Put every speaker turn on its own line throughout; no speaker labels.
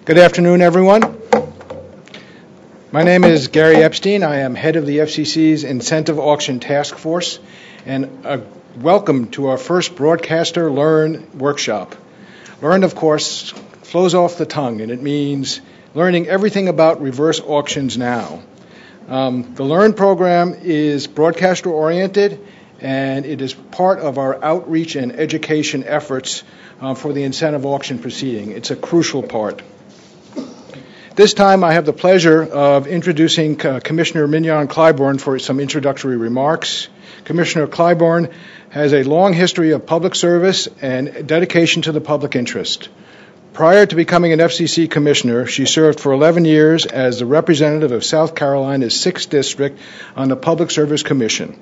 Good afternoon, everyone. My name is Gary Epstein. I am head of the FCC's Incentive Auction Task Force, and welcome to our first Broadcaster Learn workshop. Learn, of course, flows off the tongue, and it means learning everything about reverse auctions now. The Learn program is broadcaster-oriented, and it is part of our outreach and education efforts for the incentive auction proceeding. It's a crucial part. This time I have the pleasure of introducing Commissioner Mignon Clyburn for some introductory remarks. Commissioner Clyburn has a long history of public service and dedication to the public interest. Prior to becoming an FCC commissioner, she served for 11 years as the representative of South Carolina's 6th District on the Public Service Commission.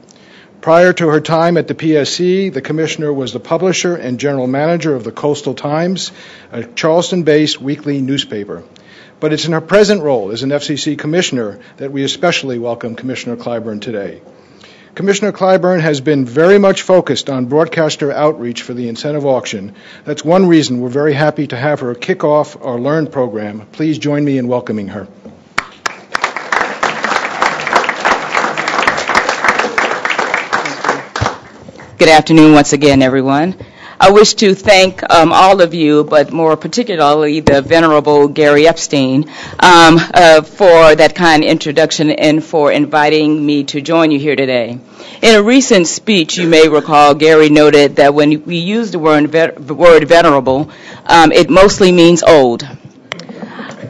Prior to her time at the PSC, the commissioner was the publisher and general manager of the Coastal Times, a Charleston-based weekly newspaper. But it's in her present role as an FCC commissioner that we especially welcome Commissioner Clyburn today. Commissioner Clyburn has been very much focused on broadcaster outreach for the incentive auction. That's one reason we're very happy to have her kick off our Learn program. Please join me in welcoming her.
Good afternoon once again, everyone. I wish to thank all of you, but more particularly the Venerable Gary Epstein, for that kind introduction and for inviting me to join you here today. In a recent speech, you may recall, Gary noted that when we use the word venerable, it mostly means old.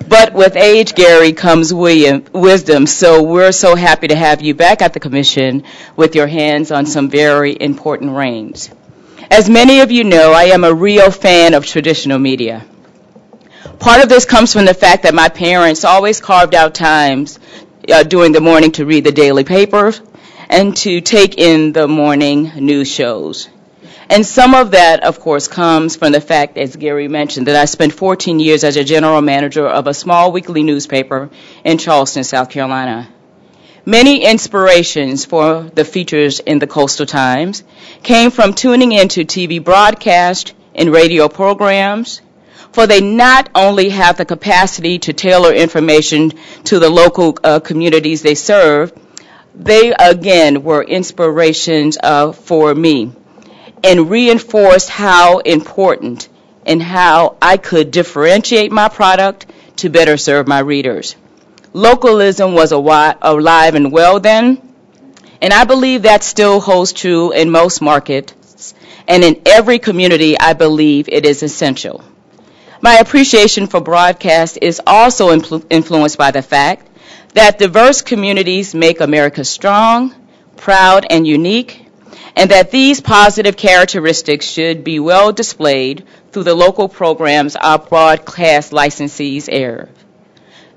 But with age, Gary, comes wisdom, so we're so happy to have you back at the Commission with your hands on some very important reins. As many of you know, I am a real fan of traditional media. Part of this comes from the fact that my parents always carved out times during the morning to read the daily paper and to take in the morning news shows. And some of that, of course, comes from the fact, as Gary mentioned, that I spent 14 years as a general manager of a small weekly newspaper in Charleston, South Carolina. Many inspirations for the features in the Coastal Times came from tuning into TV broadcast and radio programs, for they not only have the capacity to tailor information to the local communities they serve, they again were inspirations for me and reinforced how important and how I could differentiate my product to better serve my readers. Localism was alive and well then, and I believe that still holds true in most markets, and in every community I believe it is essential. My appreciation for broadcast is also influenced by the fact that diverse communities make America strong, proud, and unique, and that these positive characteristics should be well displayed through the local programs our broadcast licensees air.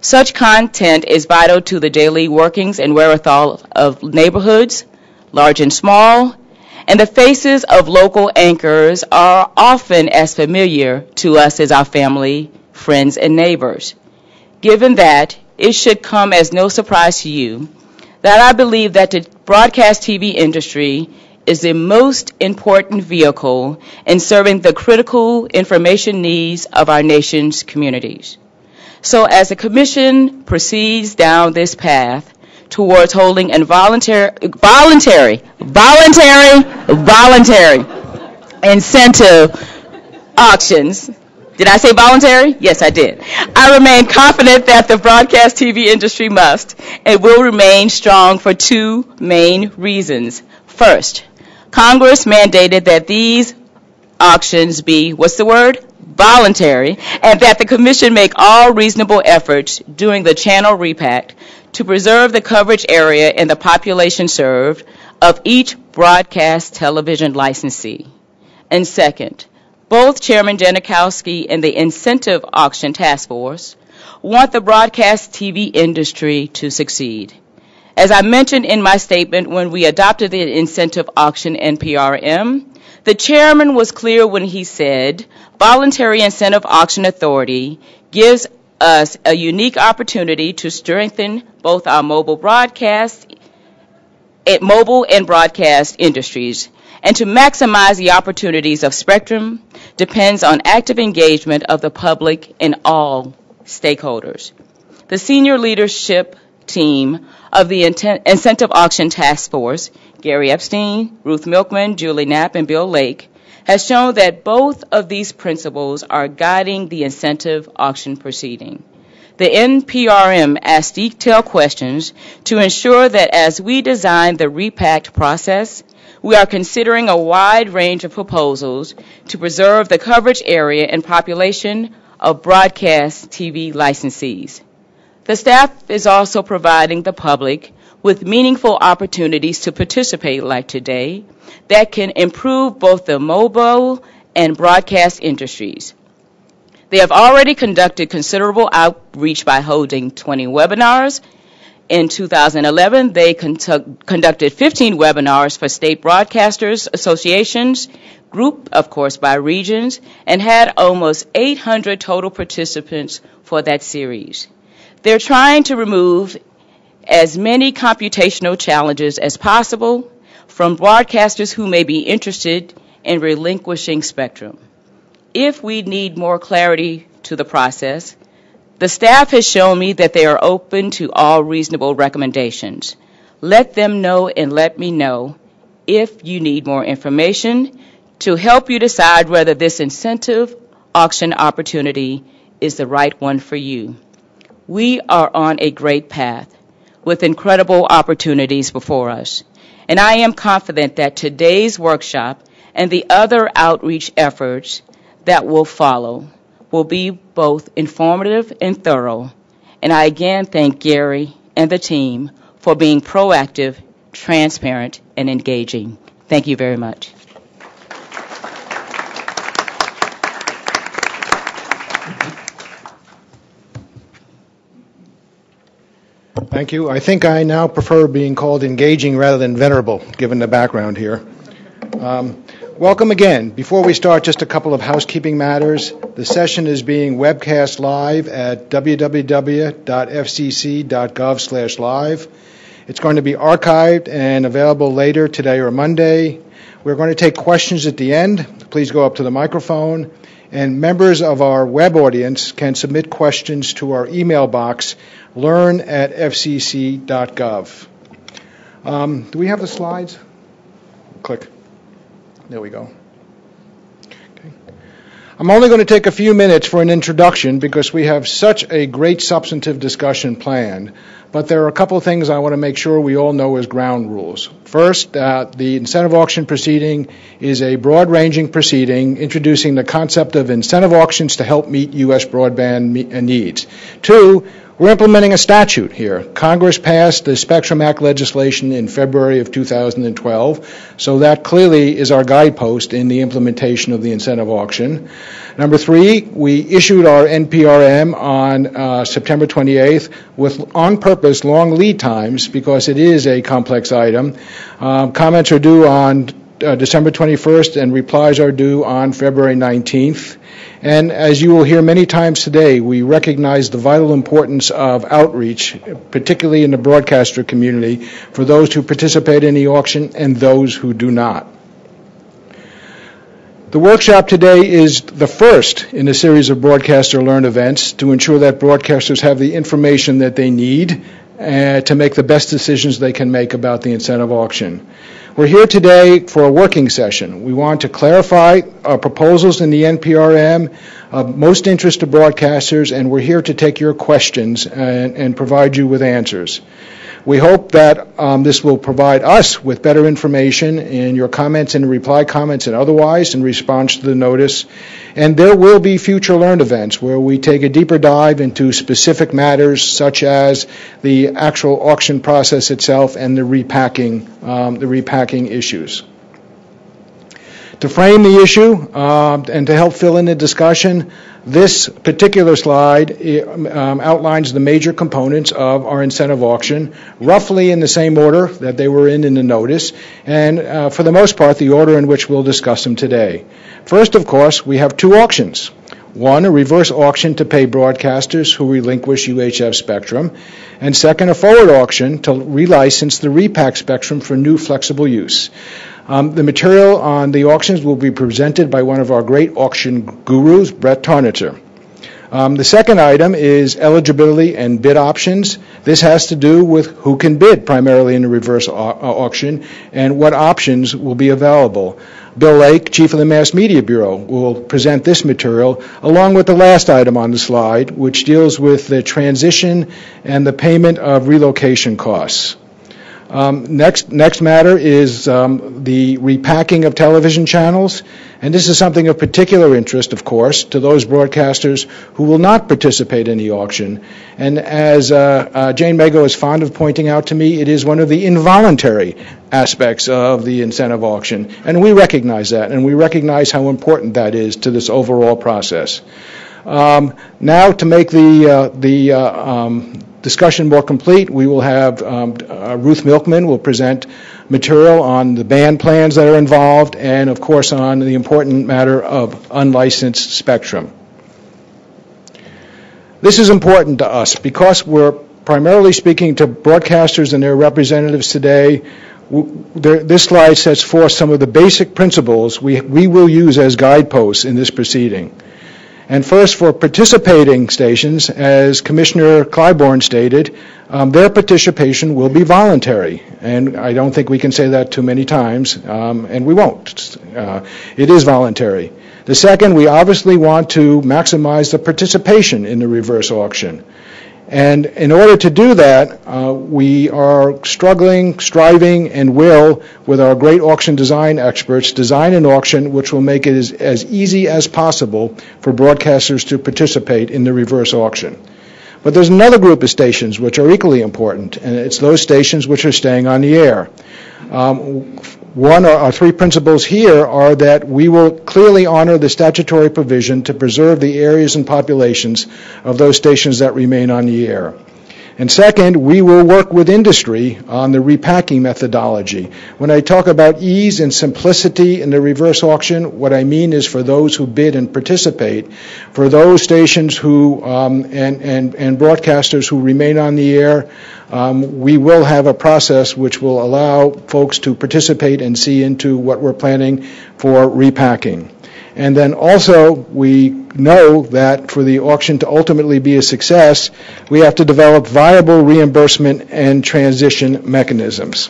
Such content is vital to the daily workings and wherewithal of neighborhoods, large and small, and the faces of local anchors are often as familiar to us as our family, friends, and neighbors. Given that, it should come as no surprise to you that I believe that the broadcast TV industry is the most important vehicle in serving the critical information needs of our nation's communities. So as the Commission proceeds down this path towards holding voluntary incentive auctions, did I say voluntary? Yes, I did. I remain confident that the broadcast TV industry must and will remain strong for two main reasons. First, Congress mandated that these auctions be, voluntary, and that the Commission make all reasonable efforts during the channel repack to preserve the coverage area and the population served of each broadcast television licensee. And second, both Chairman Janikowski and the Incentive Auction Task Force want the broadcast TV industry to succeed. As I mentioned in my statement when we adopted the incentive auction NPRM, the chairman was clear when he said, voluntary incentive auction authority gives us a unique opportunity to strengthen both our mobile and broadcast industries, and to maximize the opportunities of spectrum depends on active engagement of the public in all stakeholders. The senior leadership team of the Incentive Auction Task Force, Gary Epstein, Ruth Milkman, Julie Knapp, and Bill Lake, has shown that both of these principles are guiding the incentive auction proceeding. The NPRM asks detailed questions to ensure that as we design the Repack process, we are considering a wide range of proposals to preserve the coverage area and population of broadcast TV licensees. The staff is also providing the public with meaningful opportunities to participate like today that can improve both the mobile and broadcast industries. They have already conducted considerable outreach by holding 20 webinars. In 2011, they conducted 15 webinars for state broadcasters associations, grouped, of course, by regions, and had almost 800 total participants for that series. They're trying to remove as many computational challenges as possible from broadcasters who may be interested in relinquishing spectrum. If we need more clarity to the process, the staff has shown me that they are open to all reasonable recommendations. Let them know and let me know if you need more information to help you decide whether this incentive auction opportunity is the right one for you. We are on a great path with incredible opportunities before us, and I am confident that today's workshop and the other outreach efforts that will follow will be both informative and thorough. And I again thank Gary and the team for being proactive, transparent, and engaging. Thank you very much.
Thank you. I think I now prefer being called engaging rather than venerable, given the background here. Welcome again. Before we start, just a couple of housekeeping matters. The session is being webcast live at www.fcc.gov/live. It's going to be archived and available later today or Monday. We're going to take questions at the end. Please go up to the microphone. And members of our web audience can submit questions to our email box, learn@fcc.gov. Do we have the slides? Click. There we go. Okay. I'm only going to take a few minutes for an introduction because we have such a great substantive discussion planned. But there are a couple of things I want to make sure we all know as ground rules. First, the incentive auction proceeding is a broad-ranging proceeding introducing the concept of incentive auctions to help meet U.S. broadband needs. Two, we're implementing a statute here. Congress passed the Spectrum Act legislation in February of 2012, so that clearly is our guidepost in the implementation of the incentive auction. Number three, we issued our NPRM on September 28th with, on purpose, long lead times because it is a complex item. Comments are due on December 21st and replies are due on February 19th. And as you will hear many times today, we recognize the vital importance of outreach, particularly in the broadcaster community, for those who participate in the auction and those who do not. The workshop today is the first in a series of Broadcaster Learn events to ensure that broadcasters have the information that they need to make the best decisions they can make about the incentive auction. We're here today for a working session. We want to clarify our proposals in the NPRM of most interest to broadcasters, and we're here to take your questions and provide you with answers. We hope that this will provide us with better information in your comments and reply comments and otherwise in response to the notice. And there will be future Learn events where we take a deeper dive into specific matters such as the actual auction process itself and the repacking issues. To frame the issue and to help fill in the discussion, this particular slide outlines the major components of our incentive auction, roughly in the same order that they were in the notice, and for the most part, the order in which we'll discuss them today. First, of course, we have two auctions. One, a reverse auction to pay broadcasters who relinquish UHF spectrum, and second, a forward auction to relicense the Repack spectrum for new flexible use. The material on the auctions will be presented by one of our great auction gurus, Brett Tarnitzer. The second item is eligibility and bid options. This has to do with who can bid primarily in the reverse auction and what options will be available. Bill Lake, Chief of the Mass Media Bureau, will present this material along with the last item on the slide, which deals with the transition and the payment of relocation costs. Next matter is the repacking of television channels, and this is something of particular interest, of course, to those broadcasters who will not participate in the auction. And as Jane Mago is fond of pointing out to me, it is one of the involuntary aspects of the incentive auction, and we recognize that, and we recognize how important that is to this overall process. Now, to make the discussion more complete, we will have Ruth Milkman will present material on the band plans that are involved and, of course, on the important matter of unlicensed spectrum. This is important to us because we're primarily speaking to broadcasters and their representatives today. This slide sets forth some of the basic principles we will use as guideposts in this proceeding. And first, for participating stations, as Commissioner Clybourne stated, their participation will be voluntary. And I don't think we can say that too many times, and we won't. It is voluntary. The second, we obviously want to maximize the participation in the reverse auction. And in order to do that, we are striving, and will, with our great auction design experts, design an auction which will make it as easy as possible for broadcasters to participate in the reverse auction. But there's another group of stations which are equally important, and it's those stations which are staying on the air. One or three principles here are that we will clearly honor the statutory provision to preserve the areas and populations of those stations that remain on the air. And second, we will work with industry on the repacking methodology. When I talk about ease and simplicity in the reverse auction, what I mean is for those who bid and participate, for those stations who and broadcasters who remain on the air, we will have a process which will allow folks to participate and see into what we're planning for repacking. And then also, we know that for the auction to ultimately be a success, we have to develop viable reimbursement and transition mechanisms.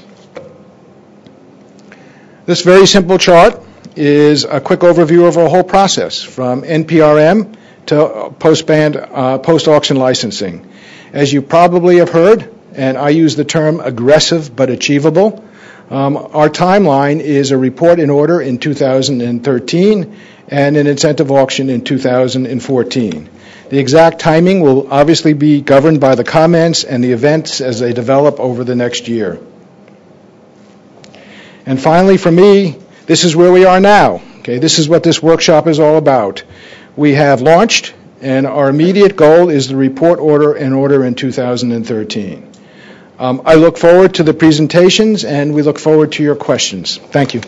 This very simple chart is a quick overview of our whole process, from NPRM to post-auction licensing. As you probably have heard, and I use the term aggressive but achievable, our timeline is a report in order in 2013 and an incentive auction in 2014. The exact timing will obviously be governed by the comments and the events as they develop over the next year. And finally, for me, this is where we are now. Okay, this is what this workshop is all about. We have launched, and our immediate goal is the report in order in 2013. I look forward to the presentations, and we look forward to your questions. Thank you.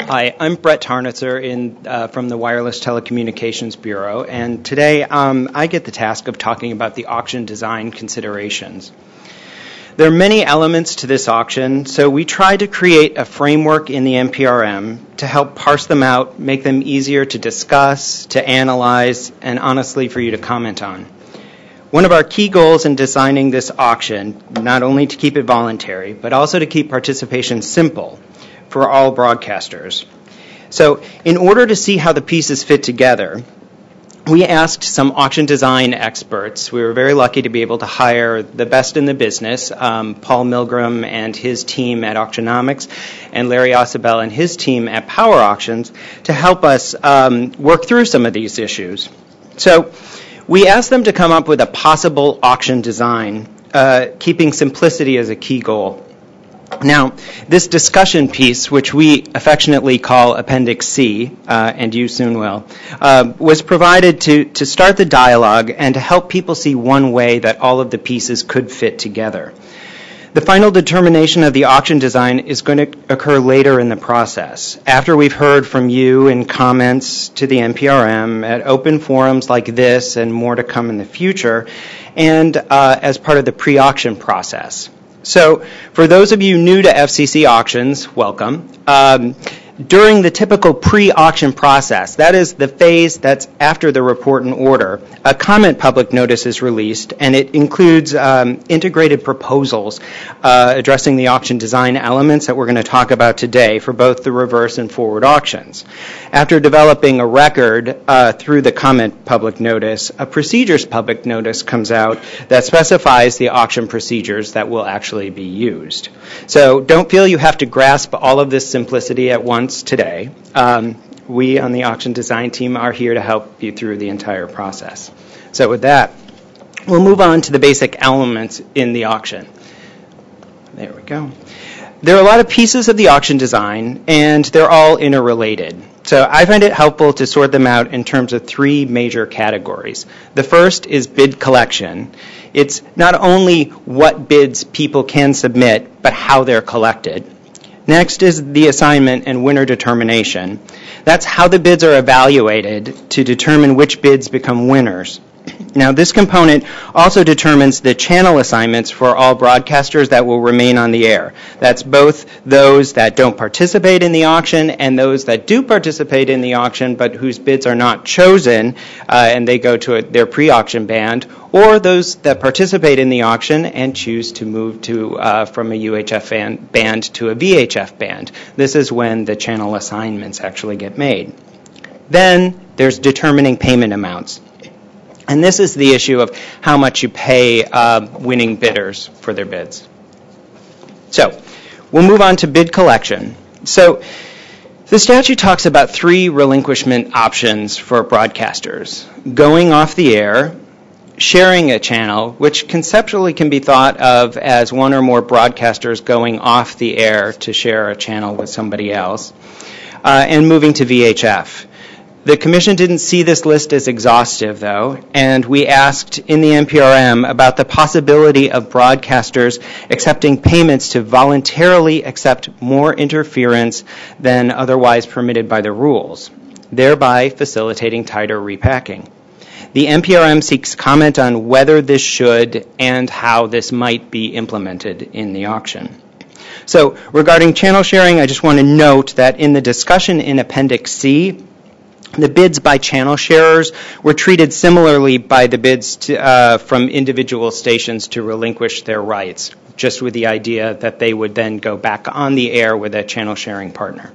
Hi, I'm Brett Tarnitzer from the Wireless Telecommunications Bureau, and today I get the task of talking about the auction design considerations. There are many elements to this auction, so we tried to create a framework in the NPRM to help parse them out, make them easier to discuss, to analyze, and honestly for you to comment on. One of our key goals in designing this auction, not only to keep it voluntary, but also to keep participation simple for all broadcasters. So in order to see how the pieces fit together, we asked some auction design experts. We were very lucky to be able to hire the best in the business, Paul Milgram and his team at Auctionomics, and Larry Osabel and his team at Power Auctions, to help us work through some of these issues. So we asked them to come up with a possible auction design, keeping simplicity as a key goal. Now, this discussion piece, which we affectionately call Appendix C, and you soon will, was provided to start the dialogue and to help people see one way that all of the pieces could fit together. The final determination of the auction design is going to occur later in the process, after we've heard from you in comments to the NPRM at open forums like this and more to come in the future, and as part of the pre-auction process. So for those of you new to FCC auctions, welcome. During the typical pre-auction process, that is the phase that's after the report and order, a comment public notice is released, and it includes integrated proposals addressing the auction design elements that we're going to talk about today for both the reverse and forward auctions. After developing a record through the comment public notice, a procedures public notice comes out that specifies the auction procedures that will actually be used. So don't feel you have to grasp all of this simplicity at once today. We on the auction design team are here to help you through the entire process. So with that, we'll move on to the basic elements in the auction. There we go. There are a lot of pieces of the auction design, and they're all interrelated. So I find it helpful to sort them out in terms of three major categories. The first is bid collection. It's not only what bids people can submit, but how they're collected. Next is the assignment and winner determination. That's how the bids are evaluated to determine which bids become winners. Now, this component also determines the channel assignments for all broadcasters that will remain on the air. That's both those that don't participate in the auction and those that do participate in the auction but whose bids are not chosen and they go to their pre-auction band, or those that participate in the auction and choose to move to from a UHF band to a VHF band. This is when the channel assignments actually get made. Then there's determining payment amounts. And this is the issue of how much you pay winning bidders for their bids. So we'll move on to bid collection. So the statute talks about three relinquishment options for broadcasters: going off the air, sharing a channel, which conceptually can be thought of as one or more broadcasters going off the air to share a channel with somebody else, and moving to VHF. The Commission didn't see this list as exhaustive, though, and we asked in the NPRM about the possibility of broadcasters accepting payments to voluntarily accept more interference than otherwise permitted by the rules, thereby facilitating tighter repacking. The NPRM seeks comment on whether this should and how this might be implemented in the auction. So regarding channel sharing, I just want to note that in the discussion in Appendix C, the bids by channel sharers were treated similarly by the bids from individual stations to relinquish their rights, just with the idea that they would then go back on the air with a channel sharing partner.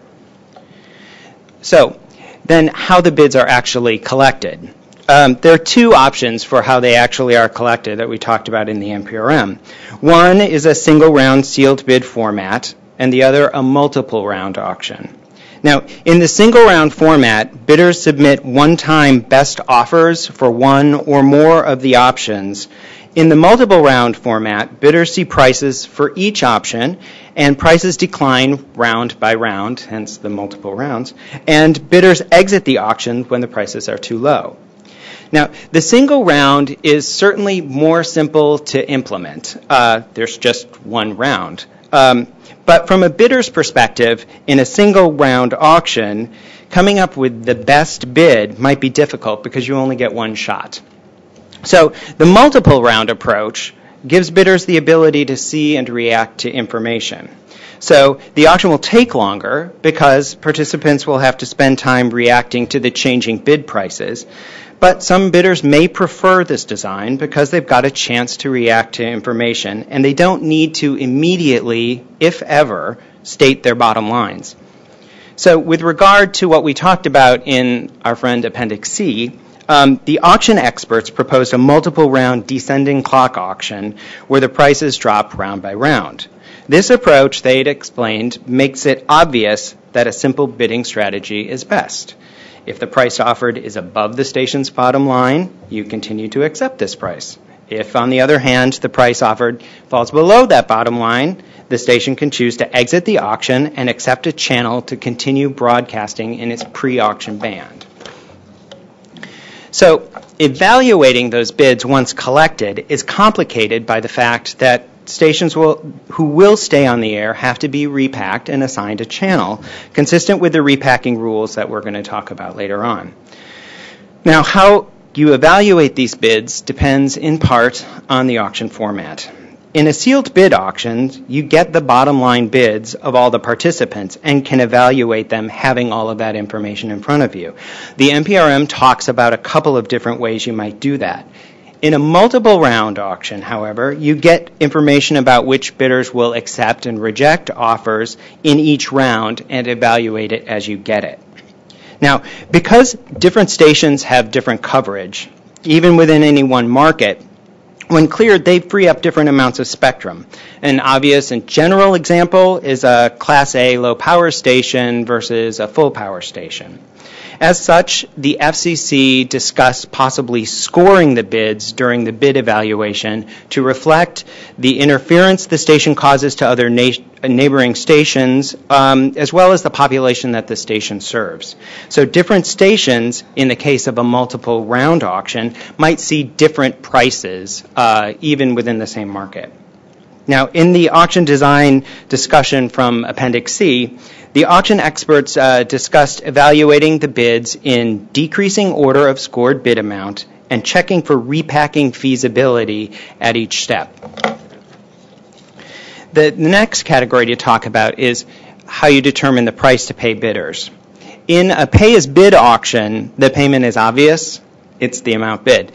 So then how the bids are actually collected. There are two options for how they actually are collected that we talked about in the NPRM. One is a single round sealed bid format, and the other a multiple round auction. Now, in the single round format, bidders submit one-time best offers for one or more of the options. In the multiple round format, bidders see prices for each option, and prices decline round by round, hence the multiple rounds, and bidders exit the auction when the prices are too low. Now, the single round is certainly more simple to implement. There's just one round. But from a bidder's perspective, in a single round auction, coming up with the best bid might be difficult because you only get one shot. So the multiple round approach gives bidders the ability to see and react to information. So the auction will take longer because participants will have to spend time reacting to the changing bid prices. But some bidders may prefer this design because they've got a chance to react to information and they don't need to immediately, if ever, state their bottom lines. So with regard to what we talked about in our friend Appendix C, the auction experts proposed a multiple round descending clock auction where the prices drop round by round. This approach, they'd explained, makes it obvious that a simple bidding strategy is best. If the price offered is above the station's bottom line, you continue to accept this price. If, on the other hand, the price offered falls below that bottom line, the station can choose to exit the auction and accept a channel to continue broadcasting in its pre-auction band. So, evaluating those bids once collected is complicated by the fact that stations who will stay on the air have to be repacked and assigned a channel, consistent with the repacking rules that we're going to talk about later on. Now, how you evaluate these bids depends in part on the auction format. In a sealed bid auction, you get the bottom line bids of all the participants and can evaluate them having all of that information in front of you. The NPRM talks about a couple of different ways you might do that. In a multiple round auction, however, you get information about which bidders will accept and reject offers in each round and evaluate it as you get it. Now, because different stations have different coverage, even within any one market, when cleared, they free up different amounts of spectrum. An obvious and general example is a Class A low power station versus a full power station. As such, the FCC discussed possibly scoring the bids during the bid evaluation to reflect the interference the station causes to other neighboring stations, as well as the population that the station serves. So different stations, in the case of a multiple round auction, might see different prices, even within the same market. Now, in the auction design discussion from Appendix C, the auction experts discussed evaluating the bids in decreasing order of scored bid amount and checking for repacking feasibility at each step. The next category to talk about is how you determine the price to pay bidders. In a pay-as-bid auction, the payment is obvious. It's the amount bid.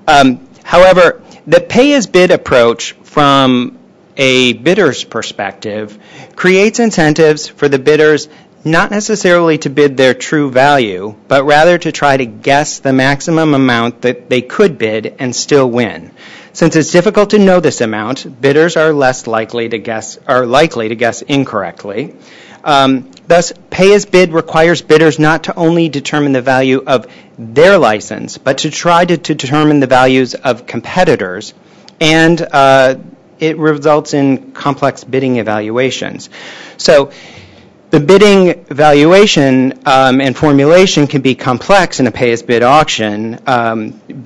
However, the pay-as-bid approach from a bidder's perspective creates incentives for the bidders not necessarily to bid their true value, but rather to try to guess the maximum amount that they could bid and still win. Since it's difficult to know this amount, bidders are likely to guess incorrectly. Thus, pay-as-bid requires bidders not to only determine the value of their license, but to try to determine the values of competitors, and it results in complex bidding evaluations. So the bidding evaluation and formulation can be complex in a pay-as-bid auction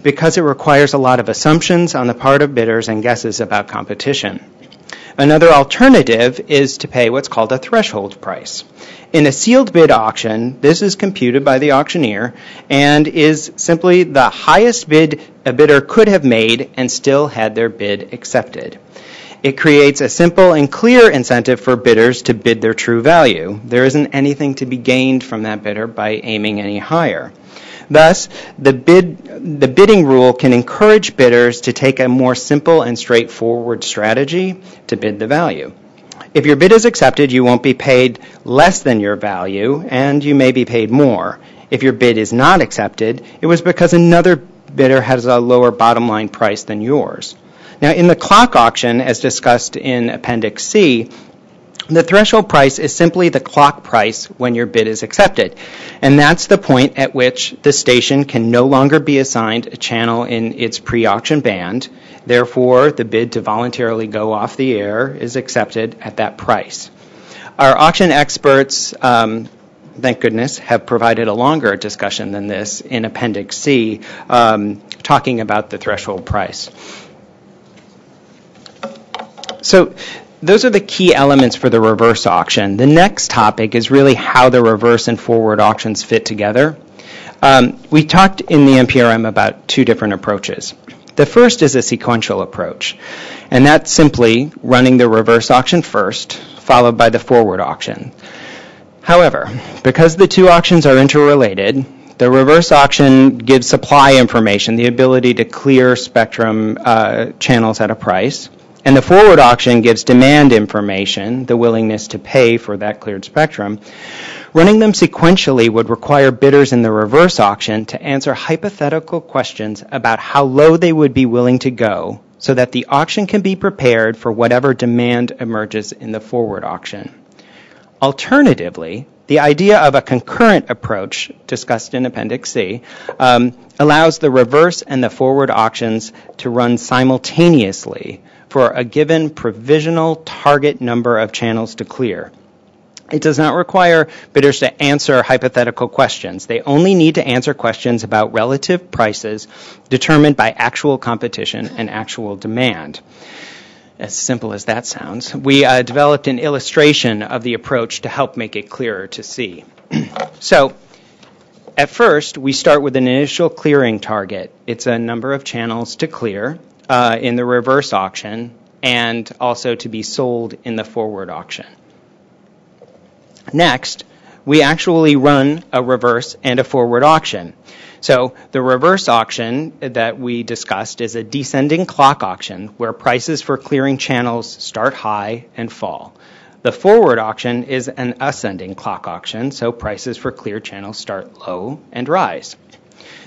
because it requires a lot of assumptions on the part of bidders and guesses about competition. Another alternative is to pay what's called a threshold price. In a sealed bid auction, this is computed by the auctioneer and is simply the highest bid a bidder could have made and still had their bid accepted. It creates a simple and clear incentive for bidders to bid their true value. There isn't anything to be gained from that bidder by aiming any higher. Thus, the bidding rule can encourage bidders to take a more simple and straightforward strategy to bid the value. If your bid is accepted, you won't be paid less than your value, and you may be paid more. If your bid is not accepted, it was because another bidder has a lower bottom line price than yours. Now, in the clock auction, as discussed in Appendix C, the threshold price is simply the clock price when your bid is accepted. And that's the point at which the station can no longer be assigned a channel in its pre-auction band. Therefore, the bid to voluntarily go off the air is accepted at that price. Our auction experts, thank goodness, have provided a longer discussion than this in Appendix C, talking about the threshold price. So those are the key elements for the reverse auction. The next topic is really how the reverse and forward auctions fit together. We talked in the NPRM about two different approaches. The first is a sequential approach, and that's simply running the reverse auction first, followed by the forward auction. However, because the two auctions are interrelated, the reverse auction gives supply information, the ability to clear spectrum channels at a price, and the forward auction gives demand information, the willingness to pay for that cleared spectrum. Running them sequentially would require bidders in the reverse auction to answer hypothetical questions about how low they would be willing to go so that the auction can be prepared for whatever demand emerges in the forward auction. Alternatively, the idea of a concurrent approach, discussed in Appendix C, allows the reverse and the forward auctions to run simultaneously for a given provisional target number of channels to clear. It does not require bidders to answer hypothetical questions. They only need to answer questions about relative prices determined by actual competition and actual demand. As simple as that sounds. We developed an illustration of the approach to help make it clearer to see. So, at first, we start with an initial clearing target. It's a number of channels to clear in the reverse auction and also to be sold in the forward auction. Next, we actually run a reverse and a forward auction. So the reverse auction that we discussed is a descending clock auction where prices for clearing channels start high and fall. The forward auction is an ascending clock auction, so prices for clear channels start low and rise.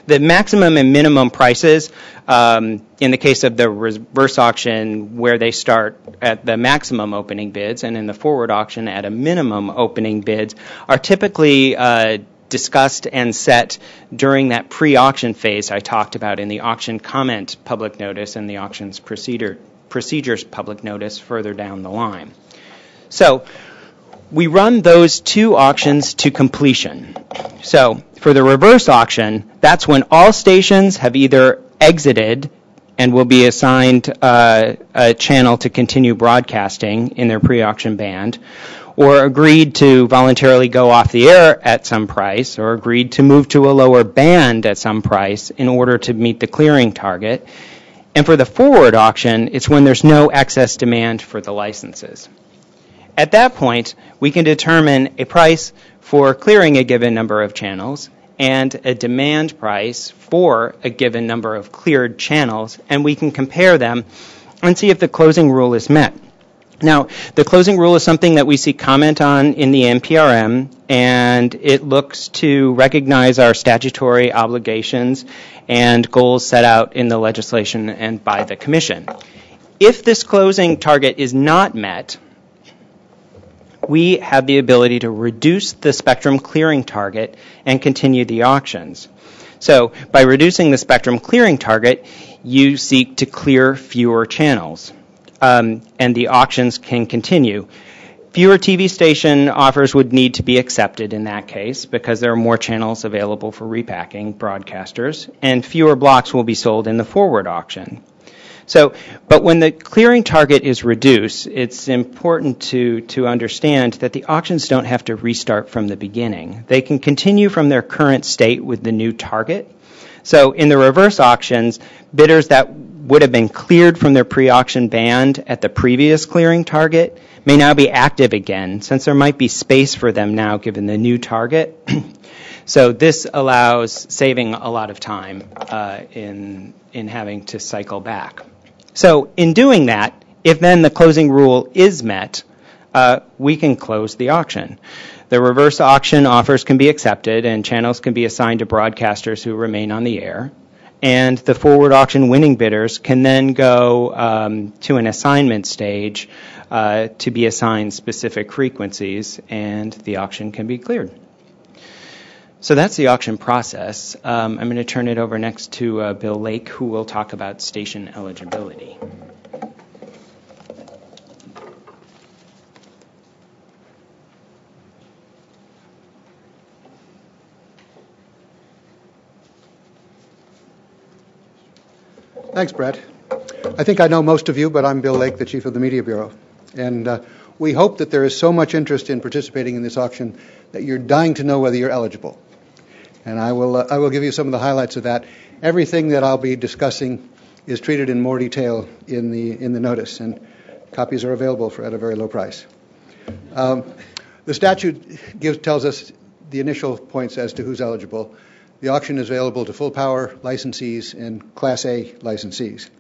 The maximum and minimum prices, in the case of the reverse auction, where they start at the maximum opening bids, and in the forward auction at a minimum opening bids, are typically discussed and set during that pre-auction phase I talked about in the auction comment public notice and the auction's procedures public notice further down the line. So we run those two auctions to completion. So for the reverse auction, that's when all stations have either exited and will be assigned a channel to continue broadcasting in their pre-auction band, or agreed to voluntarily go off the air at some price, or agreed to move to a lower band at some price in order to meet the clearing target. And for the forward auction, it's when there's no excess demand for the licenses. At that point, we can determine a price for clearing a given number of channels and a demand price for a given number of cleared channels, and we can compare them and see if the closing rule is met. Now, the closing rule is something that we see comment on in the NPRM, and it looks to recognize our statutory obligations and goals set out in the legislation and by the Commission. If this closing target is not met, we have the ability to reduce the spectrum clearing target and continue the auctions. So, by reducing the spectrum clearing target, you seek to clear fewer channels. And the auctions can continue. Fewer TV station offers would need to be accepted in that case because there are more channels available for repacking broadcasters, and fewer blocks will be sold in the forward auction. So, but when the clearing target is reduced, it's important to understand that the auctions don't have to restart from the beginning. They can continue from their current state with the new target. So in the reverse auctions, bidders that would have been cleared from their pre-auction band at the previous clearing target may now be active again, since there might be space for them now given the new target. So this allows saving a lot of time in having to cycle back. So in doing that, if then the closing rule is met, we can close the auction. The reverse auction offers can be accepted and channels can be assigned to broadcasters who remain on the air. And the forward auction winning bidders can then go to an assignment stage to be assigned specific frequencies, and the auction can be cleared. So that's the auction process. I'm going to turn it over next to Bill Lake, who will talk about station eligibility.
Thanks, Brett. I think I know most of you, but I'm Bill Lake, the Chief of the Media Bureau. And we hope that there is so much interest in participating in this auction that you're dying to know whether you're eligible. And I will give you some of the highlights of that. Everything that I'll be discussing is treated in more detail in the notice, and copies are available at a very low price. The statute tells us the initial points as to who's eligible. The auction is available to full power licensees and Class A licensees.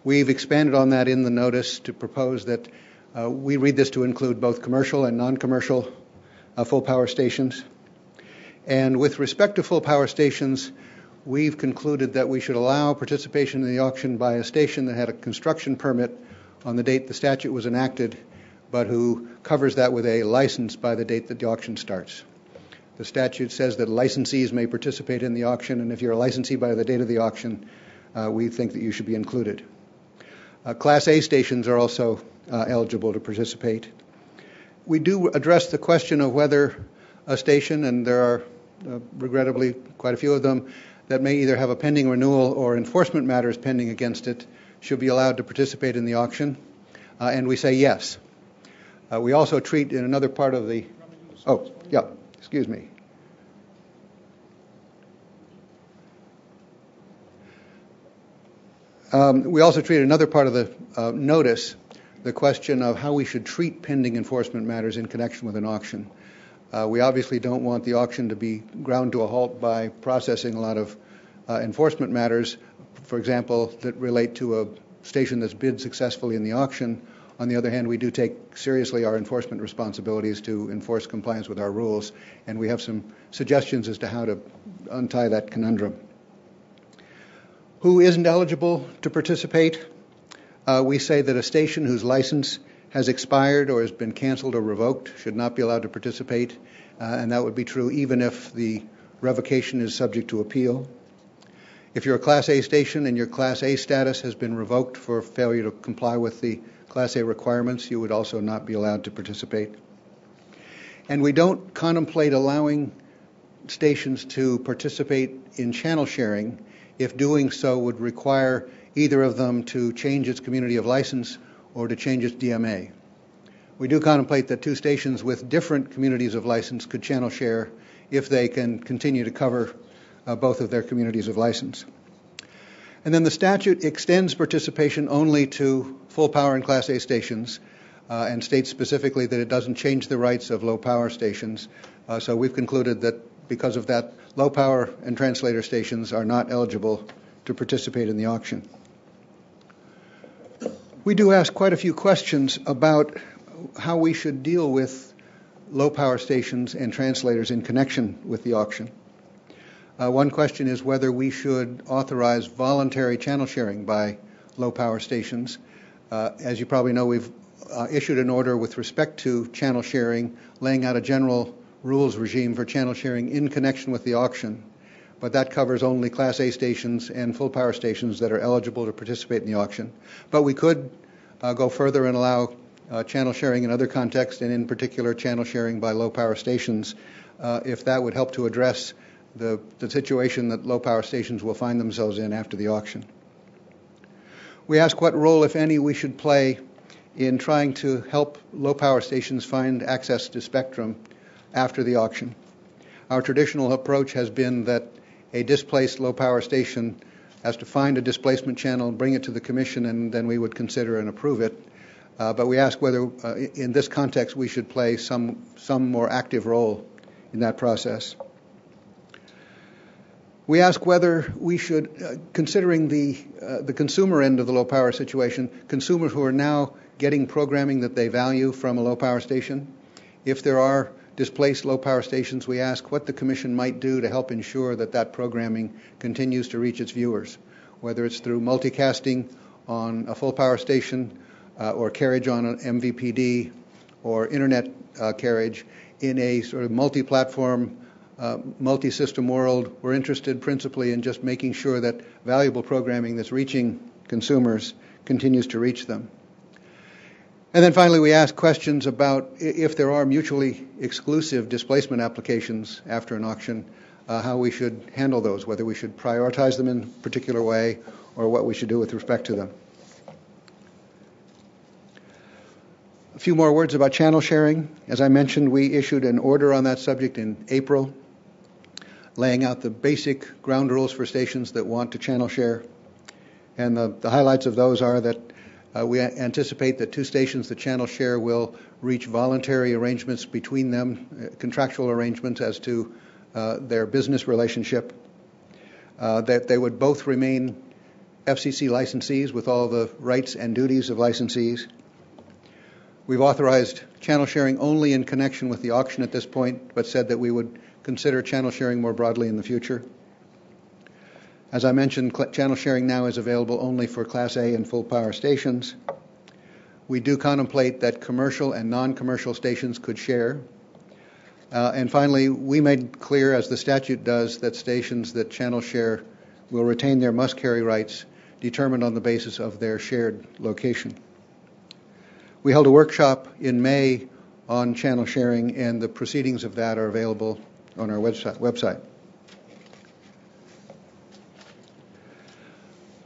We've expanded on that in the notice to propose that we read this to include both commercial and non-commercial full power stations. And with respect to full power stations, we've concluded that we should allow participation in the auction by a station that had a construction permit on the date the statute was enacted, but who covers that with a license by the date that the auction starts. The statute says that licensees may participate in the auction, and if you're a licensee by the date of the auction, we think that you should be included. Class A stations are also eligible to participate. We do address the question of whether a station, and there are regrettably quite a few of them, that may either have a pending renewal or enforcement matters pending against it, should be allowed to participate in the auction. And we say yes. We also treat in another part of the... Oh, yeah, excuse me. We also treat another part of the notice, the question of how we should treat pending enforcement matters in connection with an auction. We obviously don't want the auction to be ground to a halt by processing a lot of enforcement matters, for example, that relate to a station that's bid successfully in the auction. On the other hand, we do take seriously our enforcement responsibilities to enforce compliance with our rules, and we have some suggestions as to how to untie that conundrum. Who isn't eligible to participate? We say that a station whose license has expired or has been canceled or revoked should not be allowed to participate, and that would be true even if the revocation is subject to appeal. If you're a Class A station and your Class A status has been revoked for failure to comply with the Class A requirements, you would also not be allowed to participate. And we don't contemplate allowing stations to participate in channel sharing if doing so would require either of them to change its community of license or to change its DMA. We do contemplate that two stations with different communities of license could channel share if they can continue to cover both of their communities of license. And then the statute extends participation only to full power and Class A stations and states specifically that it doesn't change the rights of low power stations. So we've concluded that because of that, low power and translator stations are not eligible to participate in the auction. We do ask quite a few questions about how we should deal with low power stations and translators in connection with the auction. One question is whether we should authorize voluntary channel sharing by low power stations. As you probably know, we've issued an order with respect to channel sharing, laying out a general rules regime for channel sharing in connection with the auction, but that covers only Class A stations and full power stations that are eligible to participate in the auction. But we could go further and allow channel sharing in other contexts, and in particular channel sharing by low power stations, if that would help to address the situation that low power stations will find themselves in after the auction. We ask what role, if any, we should play in trying to help low power stations find access to spectrum after the auction. Our traditional approach has been that a displaced low power station has to find a displacement channel, bring it to the Commission, and then we would consider and approve it. But we ask whether, in this context, we should play some more active role in that process. We ask whether we should, considering the consumer end of the low power situation, consumers who are now getting programming that they value from a low power station, if there are displaced low power stations, we ask what the Commission might do to help ensure that that programming continues to reach its viewers, whether it's through multicasting on a full power station or carriage on an MVPD or internet carriage in a sort of multi-platform, multi-system world. We're interested principally in just making sure that valuable programming that's reaching consumers continues to reach them. And then finally, we ask questions about if there are mutually exclusive displacement applications after an auction, how we should handle those, whether we should prioritize them in a particular way or what we should do with respect to them. A few more words about channel sharing. As I mentioned, we issued an order on that subject in April, laying out the basic ground rules for stations that want to channel share. And the highlights of those are that we anticipate that two stations that channel share will reach voluntary arrangements between them, contractual arrangements as to their business relationship, that they would both remain FCC licensees with all the rights and duties of licensees. We've authorized channel sharing only in connection with the auction at this point, but said that we would consider channel sharing more broadly in the future. As I mentioned, channel sharing now is available only for Class A and full power stations. We do contemplate that commercial and non-commercial stations could share. And finally, we made clear, as the statute does, that stations that channel share will retain their must-carry rights determined on the basis of their shared location. We held a workshop in May on channel sharing, and the proceedings of that are available on our website.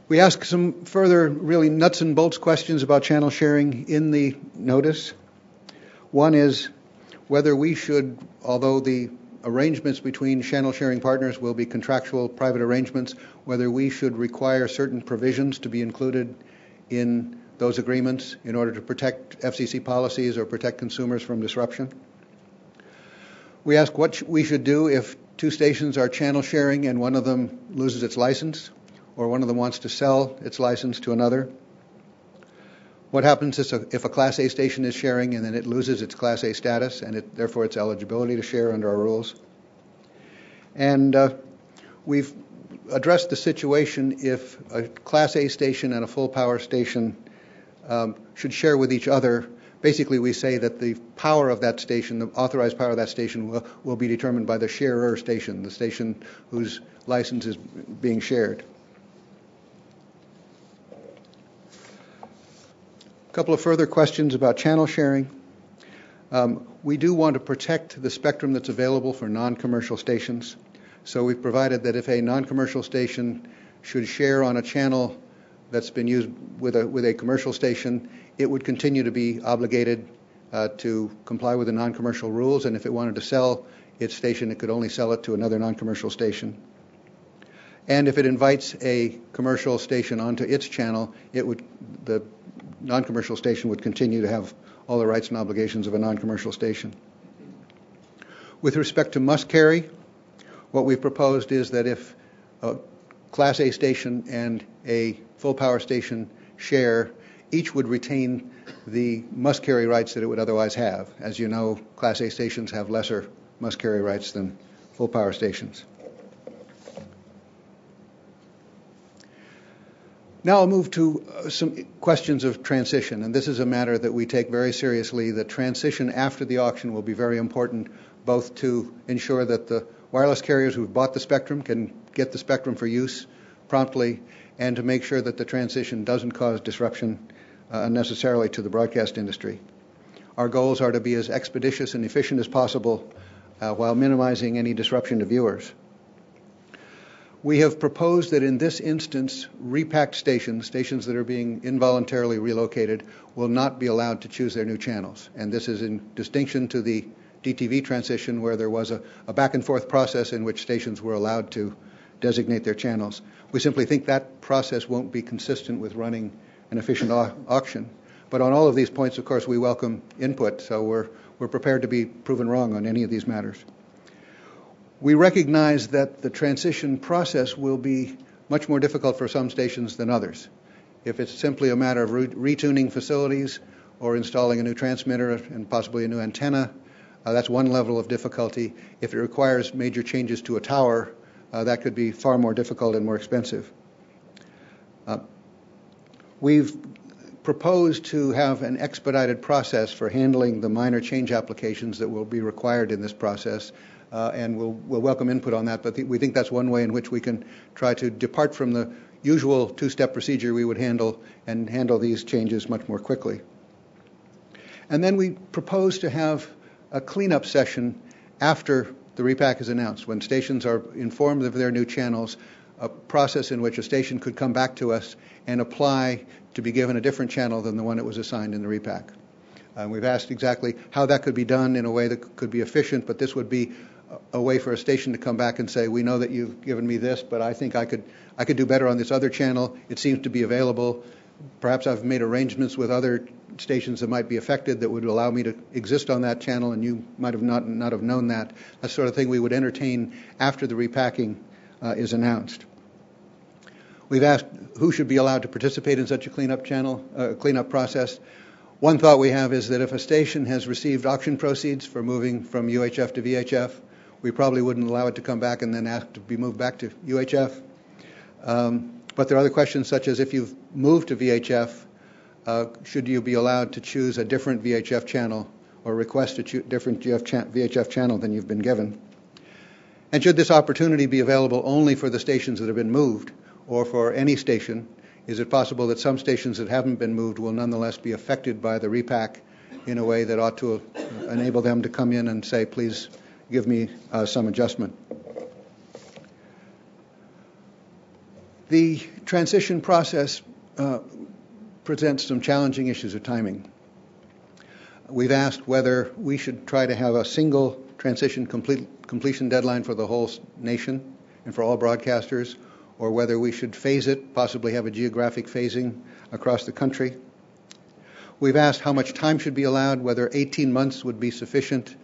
We ask some further really nuts and bolts questions about channel sharing in the notice. One is whether we should, although the arrangements between channel sharing partners will be contractual private arrangements, whether we should require certain provisions to be included in those agreements in order to protect FCC policies or protect consumers from disruption. We ask what we should do if two stations are channel sharing and one of them loses its license, or one of them wants to sell its license to another. What happens if a Class A station is sharing and then it loses its Class A status and therefore its eligibility to share under our rules? And we've addressed the situation if a Class A station and a full power station should share with each other. Basically, we say that the power of that station, the authorized power of that station, will be determined by the sharer station, the station whose license is being shared. A couple of further questions about channel sharing. We do want to protect the spectrum that's available for non-commercial stations. So we've provided that if a non-commercial station should share on a channel that's been used with a commercial station, it would continue to be obligated to comply with the non-commercial rules, and if it wanted to sell its station, it could only sell it to another non-commercial station. And if it invites a commercial station onto its channel, the non-commercial station would continue to have all the rights and obligations of a non-commercial station. With respect to must carry, what we've proposed is that if a Class A station and a full power station share, each would retain the must carry rights that it would otherwise have. As you know, Class A stations have lesser must carry rights than full power stations. Now I'll move to some questions of transition, and this is a matter that we take very seriously. The transition after the auction will be very important, both to ensure that the wireless carriers who've bought the spectrum can get the spectrum for use promptly, and to make sure that the transition doesn't cause disruption unnecessarily to the broadcast industry. Our goals are to be as expeditious and efficient as possible while minimizing any disruption to viewers. We have proposed that in this instance, repacked stations that are being involuntarily relocated, will not be allowed to choose their new channels. And this is in distinction to the DTV transition, where there was a back and forth process in which stations were allowed to designate their channels. We simply think that process won't be consistent with running an efficient auction. But on all of these points, of course, we welcome input, so we're prepared to be proven wrong on any of these matters. We recognize that the transition process will be much more difficult for some stations than others. If it's simply a matter of retuning facilities or installing a new transmitter and possibly a new antenna, that's one level of difficulty. If it requires major changes to a tower, that could be far more difficult and more expensive. We've proposed to have an expedited process for handling the minor change applications that will be required in this process, and we'll welcome input on that, but we think that's one way in which we can try to depart from the usual two-step procedure we would handle and handle these changes much more quickly. And then we propose to have a cleanup session after the repack is announced, when stations are informed of their new channels, a process in which a station could come back to us and apply to be given a different channel than the one it was assigned in the repack. We've asked exactly how that could be done in a way that could be efficient, but this would be a way for a station to come back and say, we know that you've given me this, but I think I could do better on this other channel. It seems to be available. Perhaps I've made arrangements with other stations that might be affected that would allow me to exist on that channel, and you might have not have known that. That sort of thing we would entertain after the repacking is announced. We've asked who should be allowed to participate in such a cleanup process. One thought we have is that if a station has received auction proceeds for moving from UHF to VHF, we probably wouldn't allow it to come back and then ask to be moved back to UHF. But there are other questions, such as if you've moved to VHF, should you be allowed to choose a different VHF channel or request a different VHF channel than you've been given? And should this opportunity be available only for the stations that have been moved or for any station? Is it possible that some stations that haven't been moved will nonetheless be affected by the repack in a way that ought to enable them to come in and say, please give me some adjustment? The transition process presents some challenging issues of timing. We've asked whether we should try to have a single transition completion deadline for the whole nation and for all broadcasters, or whether we should phase it, possibly have a geographic phasing across the country. We've asked how much time should be allowed, whether 18 months would be sufficient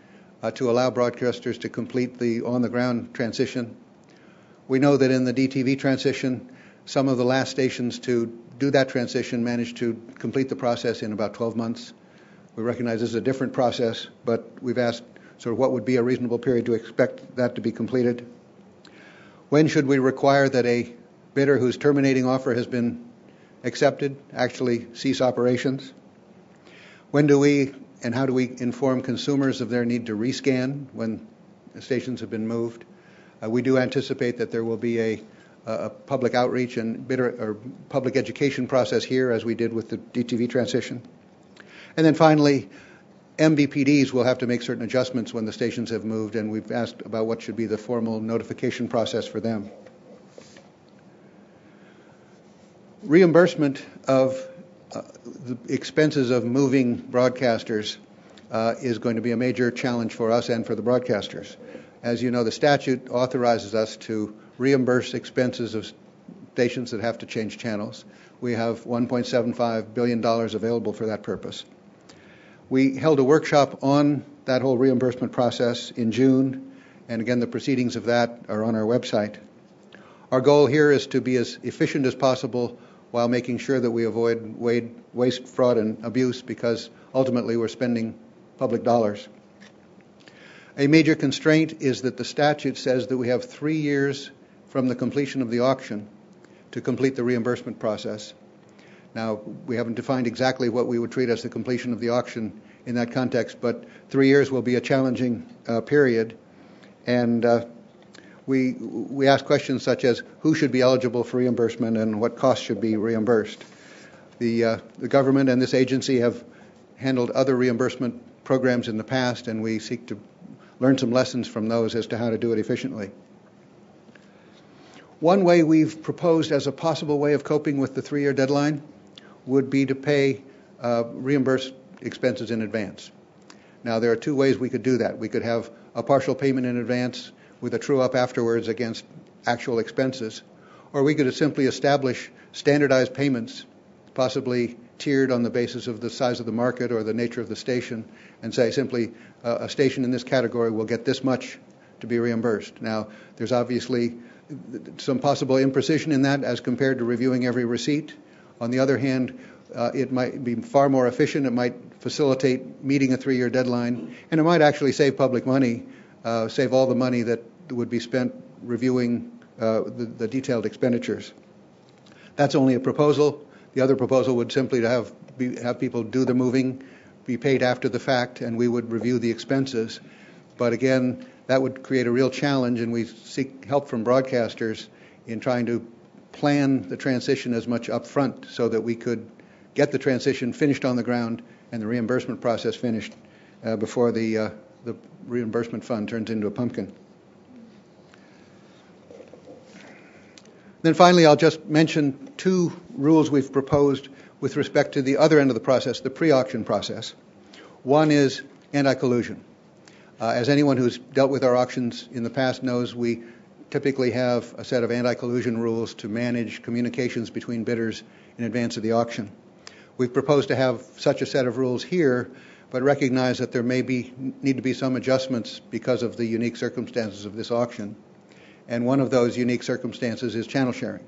to allow broadcasters to complete the on-the-ground transition. We know that in the DTV transition, some of the last stations to do that transition managed to complete the process in about 12 months. We recognize this is a different process, but we've asked sort of what would be a reasonable period to expect that to be completed. When should we require that a bidder whose terminating offer has been accepted actually cease operations? When do we and how do we inform consumers of their need to rescan when the stations have been moved? We do anticipate that there will be a public outreach and bidder or public education process here, as we did with the DTV transition. And then finally, MVPDs will have to make certain adjustments when the stations have moved, and we've asked about what should be the formal notification process for them. Reimbursement of the expenses of moving broadcasters is going to be a major challenge for us and for the broadcasters. As you know, the statute authorizes us to reimburse expenses of stations that have to change channels. We have $1.75 billion available for that purpose. We held a workshop on that whole reimbursement process in June, and again, the proceedings of that are on our website. Our goal here is to be as efficient as possible while making sure that we avoid waste, fraud, and abuse, because ultimately we're spending public dollars. A major constraint is that the statute says that we have 3 years from the completion of the auction to complete the reimbursement process. Now, we haven't defined exactly what we would treat as the completion of the auction in that context, but 3 years will be a challenging period. And we ask questions such as who should be eligible for reimbursement and what costs should be reimbursed. The government and this agency have handled other reimbursement programs in the past, and we seek to learn some lessons from those as to how to do it efficiently. One way we've proposed as a possible way of coping with the 3-year deadline would be to pay reimbursed expenses in advance. Now, there are 2 ways we could do that. We could have a partial payment in advance with a true-up afterwards against actual expenses, or we could simply establish standardized payments, possibly tiered on the basis of the size of the market or the nature of the station, and say simply a station in this category will get this much to be reimbursed. Now, there's obviously some possible imprecision in that as compared to reviewing every receipt. On the other hand, it might be far more efficient. It might facilitate meeting a 3-year deadline, and it might actually save public money, save all the money that would be spent reviewing the detailed expenditures. That's only a proposal. The other proposal would simply to have people do the moving, be paid after the fact, and we would review the expenses. But again, that would create a real challenge, and we seek help from broadcasters in trying to plan the transition as much up front so that we could get the transition finished on the ground and the reimbursement process finished before the reimbursement fund turns into a pumpkin. Then finally, I'll just mention 2 rules we've proposed with respect to the other end of the process, the pre-auction process. One is anti-collusion. As anyone who's dealt with our auctions in the past knows, we typically have a set of anti-collusion rules to manage communications between bidders in advance of the auction. We've proposed to have such a set of rules here, but recognize that there may need to be some adjustments because of the unique circumstances of this auction. And one of those unique circumstances is channel sharing.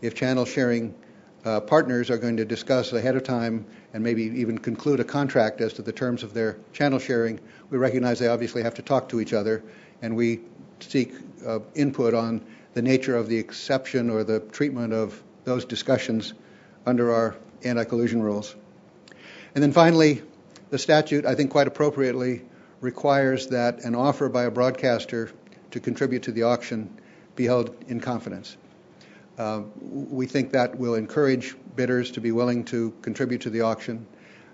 If channel sharing partners are going to discuss ahead of time and maybe even conclude a contract as to the terms of their channel sharing, we recognize they obviously have to talk to each other, and we seek input on the nature of the exception or the treatment of those discussions under our anti-collusion rules. And then finally, the statute, I think quite appropriately, requires that an offer by a broadcaster to contribute to the auction be held in confidence. We think that will encourage bidders to be willing to contribute to the auction.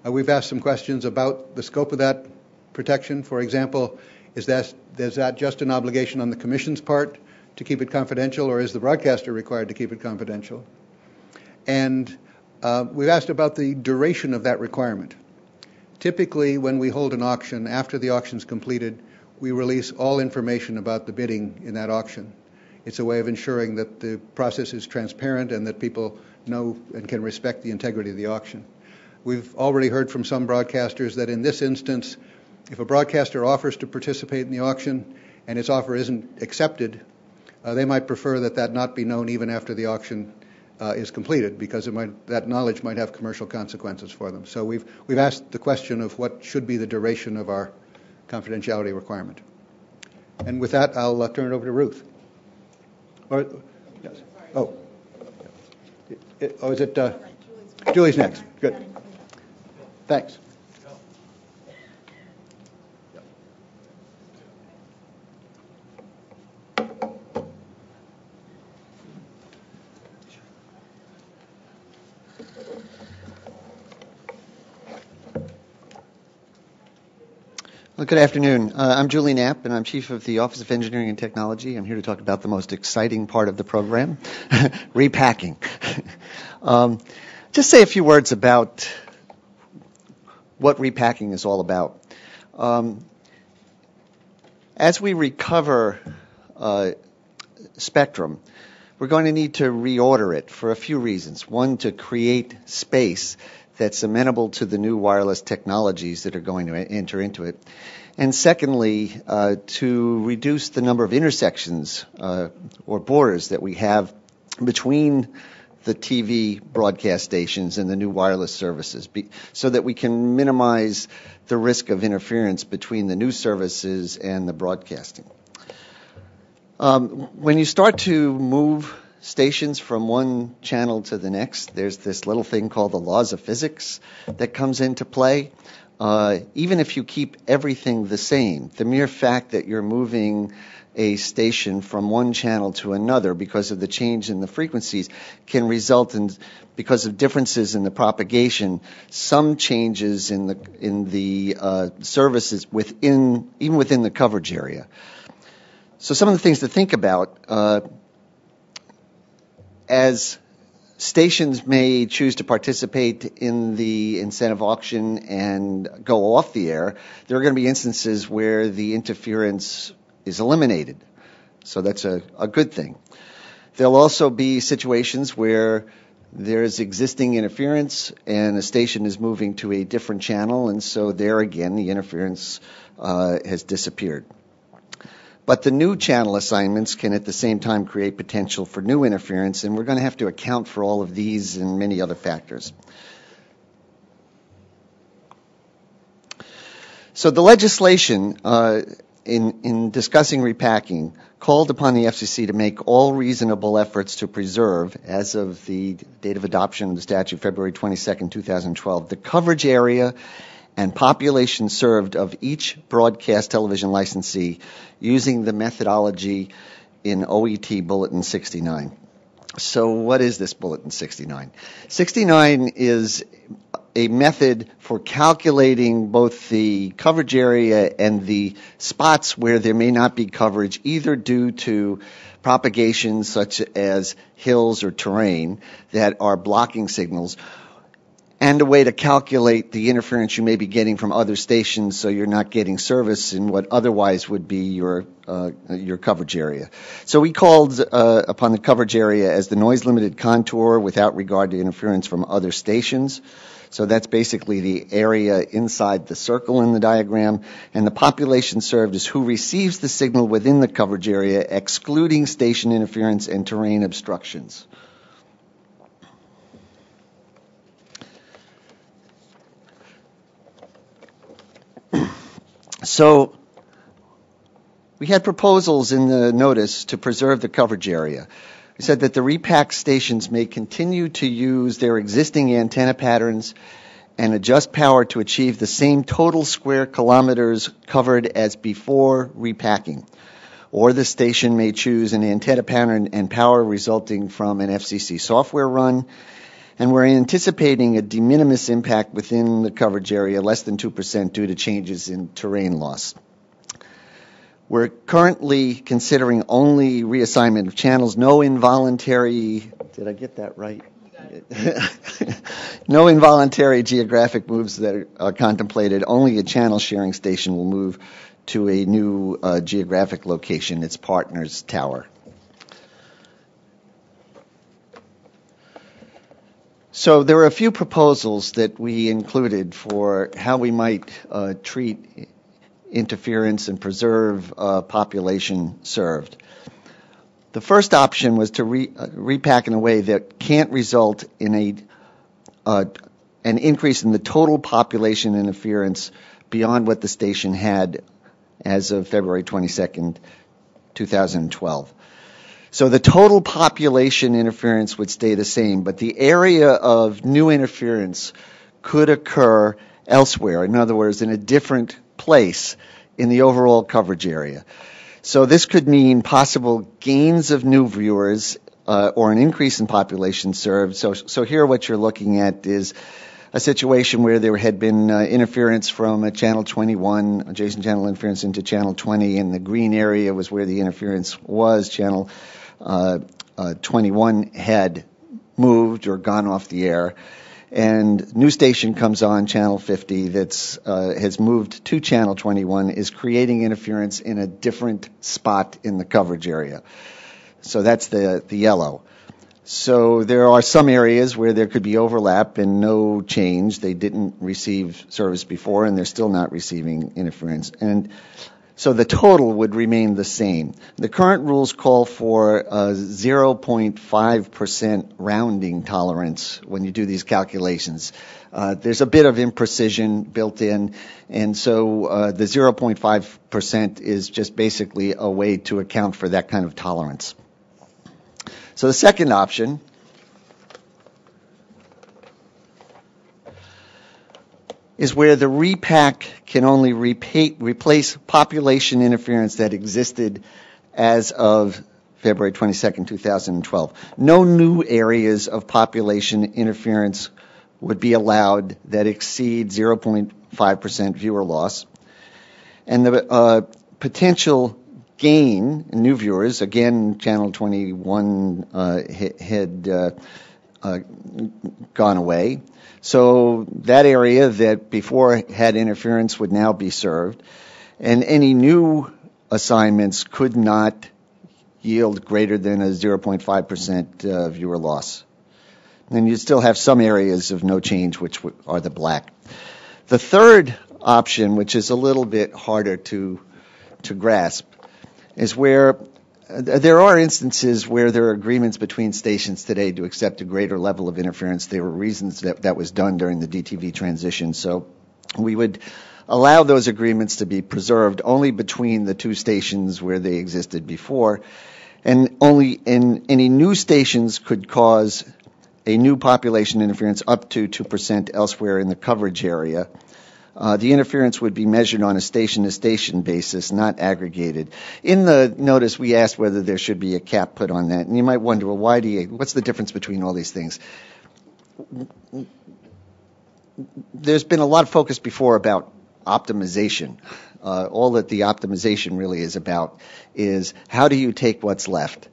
We've asked some questions about the scope of that protection. For example, is that just an obligation on the Commission's part to keep it confidential, or is the broadcaster required to keep it confidential? And we've asked about the duration of that requirement. Typically, when we hold an auction, after the auction's completed, we release all information about the bidding in that auction. It's a way of ensuring that the process is transparent and that people know and can respect the integrity of the auction. We've already heard from some broadcasters that in this instance, if a broadcaster offers to participate in the auction and its offer isn't accepted, they might prefer that that not be known even after the auction is completed, because that knowledge might have commercial consequences for them. So we've asked the question of what should be the duration of our confidentiality requirement. And with that, I'll turn it over to Ruth. Or, yes. Oh. Is it? Julie's next. Good. Thanks.
Well, good afternoon. I'm Julie Knapp, and I'm Chief of the Office of Engineering and Technology. I'm here to talk about the most exciting part of the program, repacking. Just say a few words about what repacking is all about. As we recover spectrum, we're going to need to reorder it for a few reasons. One, to create space that's amenable to the new wireless technologies that are going to enter into it. And secondly, to reduce the number of intersections or borders that we have between the TV broadcast stations and the new wireless services, so that we can minimize the risk of interference between the new services and the broadcasting. When you start to move stations from one channel to the next, there's this little thing called the laws of physics that comes into play. Even if you keep everything the same, the mere fact that you're moving a station from one channel to another because of the change in the frequencies can result in, because of differences in the propagation, some changes in the services even within the coverage area. So some of the things to think about, as stations may choose to participate in the incentive auction and go off the air, there are going to be instances where the interference is eliminated. So that's a good thing. There'll also be situations where there's existing interference and a station is moving to a different channel, and so there again the interference has disappeared. But the new channel assignments can at the same time create potential for new interference, and we're going to have to account for all of these and many other factors. So the legislation in discussing repacking called upon the FCC to make all reasonable efforts to preserve, as of the date of adoption of the statute, February 22nd, 2012, the coverage area and population served of each broadcast television licensee using the methodology in OET Bulletin 69. So what is this Bulletin 69? 69 is a method for calculating both the coverage area and the spots where there may not be coverage, either due to propagation such as hills or terrain that are blocking signals, and a way to calculate the interference you may be getting from other stations so you're not getting service in what otherwise would be your coverage area. So we called upon the coverage area as the noise-limited contour without regard to interference from other stations. So that's basically the area inside the circle in the diagram. And the population served is who receives the signal within the coverage area, excluding station interference and terrain obstructions. So we had proposals in the notice to preserve the coverage area. We said that the Repack stations may continue to use their existing antenna patterns and adjust power to achieve the same total square kilometers covered as before repacking. Or the station may choose an antenna pattern and power resulting from an FCC software run. And we're anticipating a de minimis impact within the coverage area, less than 2% due to changes in terrain loss. We're currently considering only reassignment of channels, no involuntary, did I get that right? No involuntary geographic moves that are contemplated. Only a channel sharing station will move to a new geographic location, its partner's tower. So there were a few proposals that we included for how we might treat interference and preserve population served. The first option was to repack in a way that can't result in an increase in the total population interference beyond what the station had as of February 22nd, 2012. So the total population interference would stay the same, but the area of new interference could occur elsewhere. In other words, in a different place in the overall coverage area. So this could mean possible gains of new viewers or an increase in population served. So here what you're looking at is a situation where there had been interference from channel 21, adjacent channel interference into channel 20, and the green area was where the interference was. Channel 21 had moved or gone off the air. And new station comes on, channel 50, that's has moved to channel 21, is creating interference in a different spot in the coverage area. So that's the yellow. So there are some areas where there could be overlap and no change. They didn't receive service before, and they're still not receiving interference. And so the total would remain the same. The current rules call for a 0.5% rounding tolerance when you do these calculations. There's a bit of imprecision built in, and so the 0.5% is just basically a way to account for that kind of tolerance. So the second option is where the repack can only replace population interference that existed as of February 22nd, 2012. No new areas of population interference would be allowed that exceed 0.5% viewer loss. And the potential gain in new viewers, again, channel 21 had gone away. So that area that before had interference would now be served, and any new assignments could not yield greater than a 0.5% viewer loss. And you still have some areas of no change, which are the black. The third option, which is a little bit harder to grasp, is where there are instances where there are agreements between stations today to accept a greater level of interference. There were reasons that was done during the DTV transition. So we would allow those agreements to be preserved only between the two stations where they existed before, and only in any new stations could cause a new population interference up to 2% elsewhere in the coverage area. The interference would be measured on a station-to-station basis, not aggregated. In the notice, we asked whether there should be a cap put on that. And you might wonder, well, what's the difference between all these things? There's been a lot of focus before about optimization. All that the optimization really is about is how do you take what's left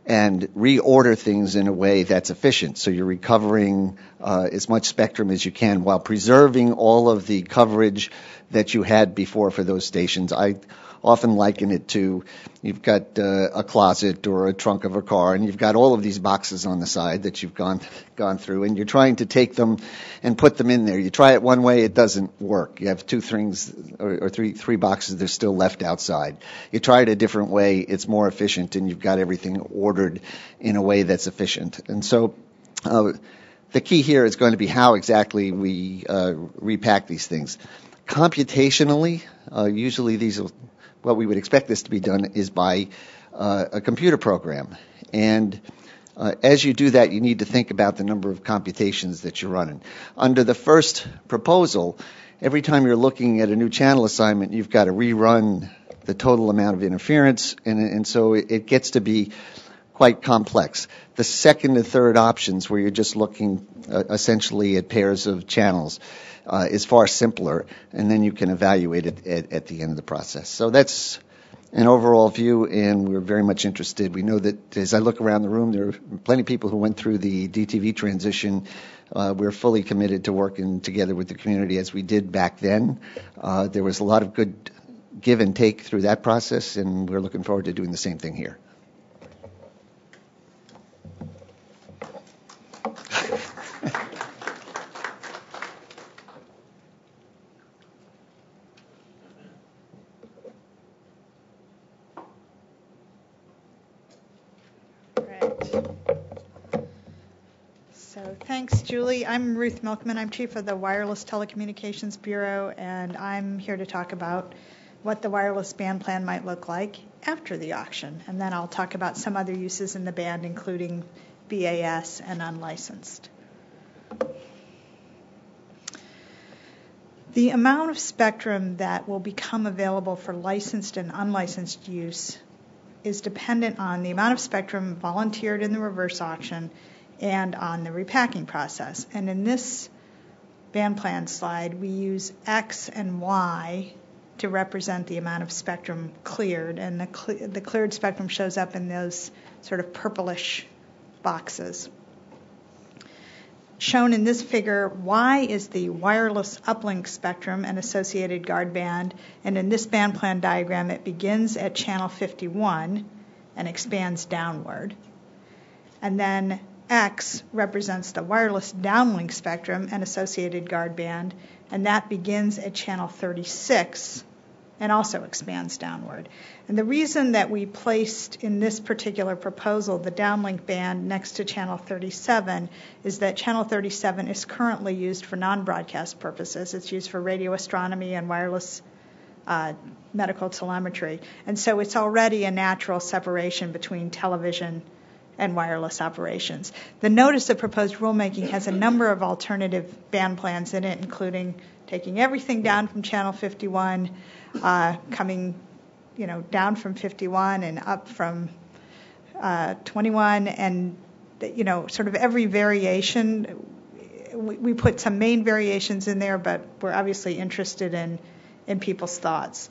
and reorder things in a way that's efficient. So you're recovering as much spectrum as you can while preserving all of the coverage that you had before for those stations. I often liken it to you've got a closet or a trunk of a car, and you've got all of these boxes on the side that you've gone through, and you're trying to take them and put them in there. You try it one way, it doesn't work. You have two things or three boxes that are still left outside. You try it a different way, it's more efficient, and you've got everything ordered in a way that's efficient. And so the key here is going to be how exactly we repack these things. Computationally, usually what we would expect this to be done is by a computer program. And as you do that, you need to think about the number of computations that you're running. Under the first proposal, every time you're looking at a new channel assignment, you've got to rerun the total amount of interference, and so it gets to be quite complex. The second and third options, where you're just looking essentially at pairs of channels, is far simpler, and then you can evaluate it at the end of the process. So that's an overall view, and we're very much interested. We know that as I look around the room, there are plenty of people who went through the DTV transition. We're fully committed to working together with the community as we did back then. There was a lot of good give and take through that process, and we're looking forward to doing the same thing here.
Thanks, Julie. I'm Ruth Milkman. I'm chief of the Wireless Telecommunications Bureau, and I'm here to talk about what the wireless band plan might look like after the auction. And then I'll talk about some other uses in the band, including BAS and unlicensed. The amount of spectrum that will become available for licensed and unlicensed use is dependent on the amount of spectrum volunteered in the reverse auction and on the repacking process. And in this band plan slide, we use X and Y to represent the amount of spectrum cleared, and the cleared spectrum shows up in those sort of purplish boxes. Shown in this figure, Y is the wireless uplink spectrum and associated guard band, and in this band plan diagram, it begins at channel 51 and expands downward. And then X represents the wireless downlink spectrum and associated guard band, and that begins at channel 36 and also expands downward. And the reason that we placed in this particular proposal the downlink band next to channel 37 is that channel 37 is currently used for non-broadcast purposes. It's used for radio astronomy and wireless medical telemetry. And so it's already a natural separation between television and wireless operations. The notice of proposed rulemaking has a number of alternative band plans in it, including taking everything down from channel 51, coming down from 51 and up from 21, and sort of every variation. We put some main variations in there, but we're obviously interested in people's thoughts.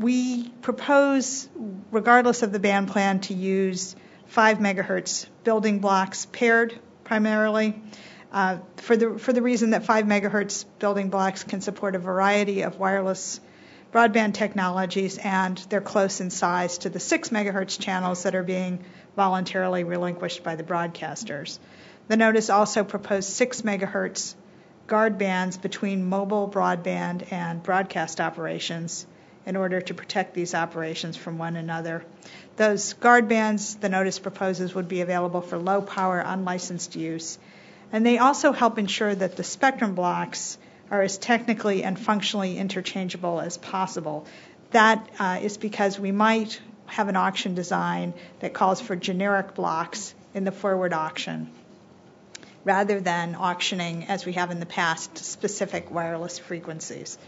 We propose, regardless of the band plan, to use 5 megahertz building blocks paired primarily for the reason that 5 megahertz building blocks can support a variety of wireless broadband technologies, and they're close in size to the 6 megahertz channels that are being voluntarily relinquished by the broadcasters. The notice also proposed 6 megahertz guard bands between mobile broadband and broadcast operations in order to protect these operations from one another. Those guard bands, the notice proposes, would be available for low power unlicensed use. And they also help ensure that the spectrum blocks are as technically and functionally interchangeable as possible. That is because we might have an auction design that calls for generic blocks in the forward auction, rather than auctioning, as we have in the past, specific wireless frequencies.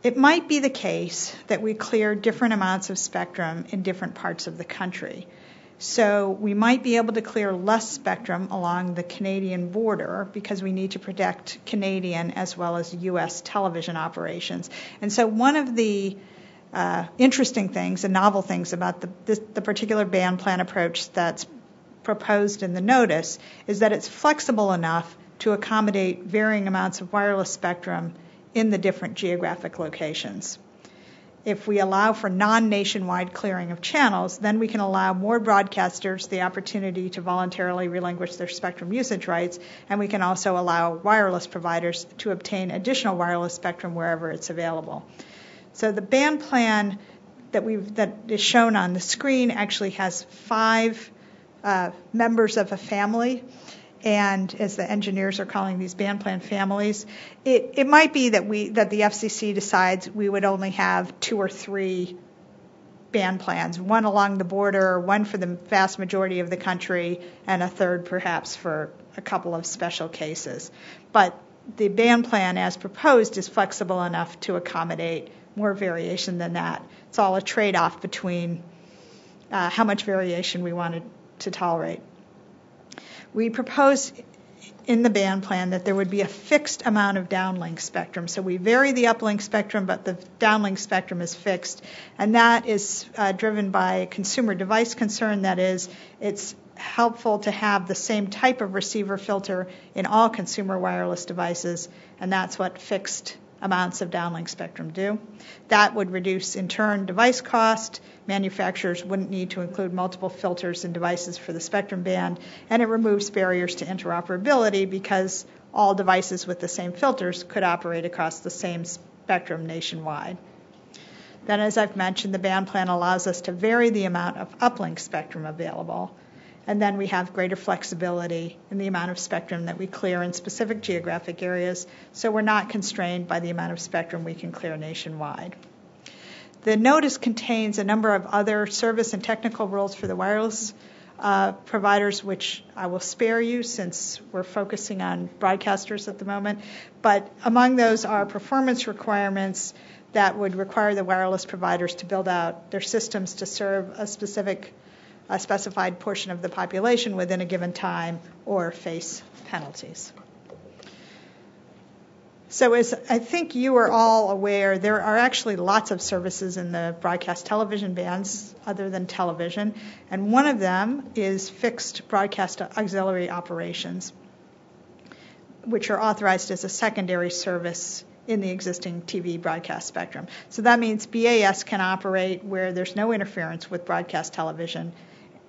It might be the case that we clear different amounts of spectrum in different parts of the country. So we might be able to clear less spectrum along the Canadian border because we need to protect Canadian as well as U.S. television operations. And so one of the interesting things and novel things about the particular band plan approach that's proposed in the notice is that it's flexible enough to accommodate varying amounts of wireless spectrum in the different geographic locations. If we allow for non-nationwide clearing of channels, then we can allow more broadcasters the opportunity to voluntarily relinquish their spectrum usage rights, and we can also allow wireless providers to obtain additional wireless spectrum wherever it's available. So the band plan that is shown on the screen actually has 5 members of a family. And as the engineers are calling these band plan families, it might be that the FCC decides we would only have 2 or 3 band plans, one along the border, one for the vast majority of the country, and a third perhaps for a couple of special cases. But the band plan as proposed is flexible enough to accommodate more variation than that. It's all a trade-off between how much variation we wanted to tolerate. We propose in the band plan that there would be a fixed amount of downlink spectrum. So we vary the uplink spectrum, but the downlink spectrum is fixed. And that is driven by a consumer device concern. That is, it's helpful to have the same type of receiver filter in all consumer wireless devices, and that's what fixed amounts of downlink spectrum do. That would reduce, in turn, device cost. Manufacturers wouldn't need to include multiple filters in devices for the spectrum band, and it removes barriers to interoperability because all devices with the same filters could operate across the same spectrum nationwide. Then, as I've mentioned, the band plan allows us to vary the amount of uplink spectrum available, and then we have greater flexibility in the amount of spectrum that we clear in specific geographic areas, so we're not constrained by the amount of spectrum we can clear nationwide. The notice contains a number of other service and technical rules for the wireless providers, which I will spare you since we're focusing on broadcasters at the moment. But among those are performance requirements that would require the wireless providers to build out their systems to serve a specified portion of the population within a given time or face penalties. So as I think you are all aware, there are actually lots of services in the broadcast television bands other than television, and one of them is fixed broadcast auxiliary operations, which are authorized as a secondary service in the existing TV broadcast spectrum. So that means BAS can operate where there's no interference with broadcast television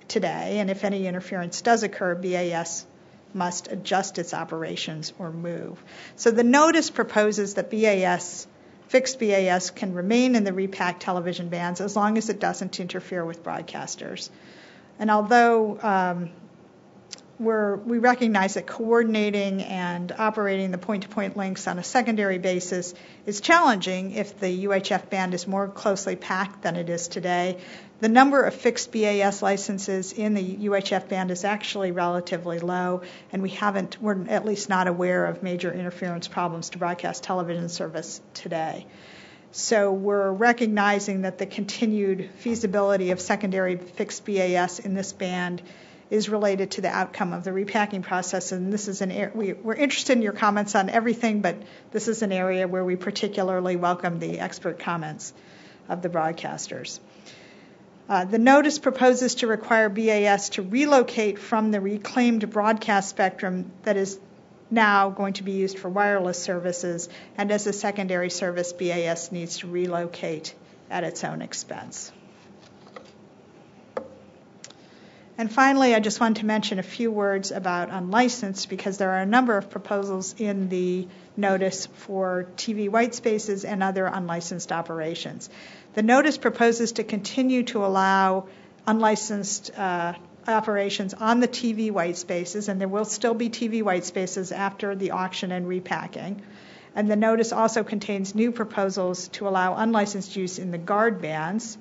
today, and if any interference does occur, BAS must adjust its operations or move. So the notice proposes that fixed BAS can remain in the Repack television bands as long as it doesn't interfere with broadcasters. And although we recognize that coordinating and operating the point-to-point links on a secondary basis is challenging if the UHF band is more closely packed than it is today, the number of fixed BAS licenses in the UHF band is actually relatively low, and we're at least not aware of major interference problems to broadcast television service today. So we're recognizing that the continued feasibility of secondary fixed BAS in this band is related to the outcome of the repacking process, and this is we're interested in your comments on everything, but this is an area where we particularly welcome the expert comments of the broadcasters. The notice proposes to require BAS to relocate from the reclaimed broadcast spectrum that is now going to be used for wireless services, and as a secondary service, BAS needs to relocate at its own expense. And finally, I just want to mention a few words about unlicensed, because there are a number of proposals in the notice for TV white spaces and other unlicensed operations. The notice proposes to continue to allow unlicensed operations on the TV white spaces, and there will still be TV white spaces after the auction and repacking. And the notice also contains new proposals to allow unlicensed use in the guard bands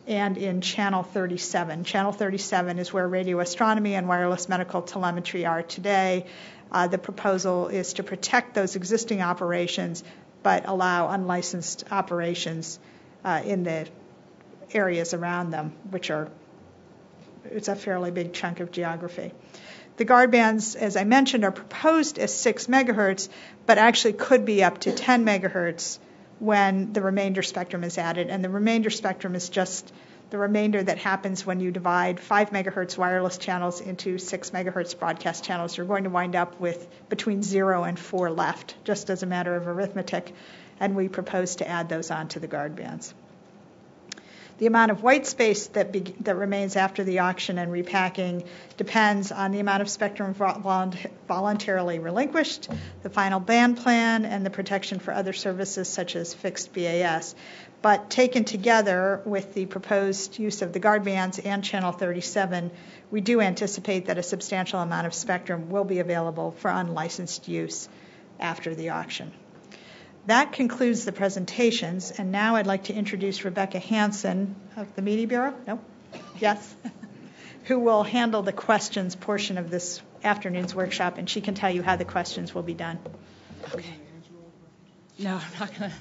and in Channel 37. Channel 37 is where radio astronomy and wireless medical telemetry are today. The proposal is to protect those existing operations, but allow unlicensed operations in the areas around them, it's a fairly big chunk of geography. The guard bands, as I mentioned, are proposed as 6 megahertz, but actually could be up to 10 megahertz when the remainder spectrum is added, and the remainder spectrum is just the remainder that happens when you divide 5 megahertz wireless channels into 6 megahertz broadcast channels. You're going to wind up with between 0 and 4 left, just as a matter of arithmetic, and we propose to add those onto the guard bands. The amount of white space that remains after the auction and repacking depends on the amount of spectrum voluntarily relinquished, the final band plan, and the protection for other services such as fixed BAS. But taken together with the proposed use of the guard bands and Channel 37, we do anticipate that a substantial amount of spectrum will be available for unlicensed use after the auction. That concludes the presentations, and now I'd like to introduce Rebecca Hansen of the Media Bureau. No? Yes? Who will handle the questions portion of this afternoon's workshop, and she can tell you how the questions will be done.
Okay. No,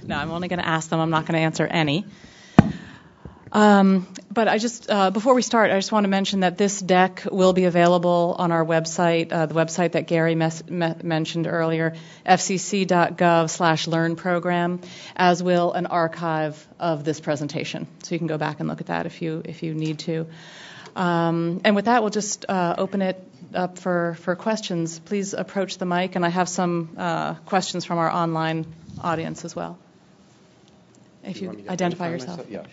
I'm only going to ask them. I'm not going to answer any. But I just, before we start, I just want to mention that this deck will be available on our website, the website that Gary mentioned earlier, fcc.gov/learn program, as will an archive of this presentation. So you can go back and look at that if you need to. And with that, we'll just open it up for questions. Please approach the mic, and I have some questions from our online audience as well. If you identify yourself.
Yeah.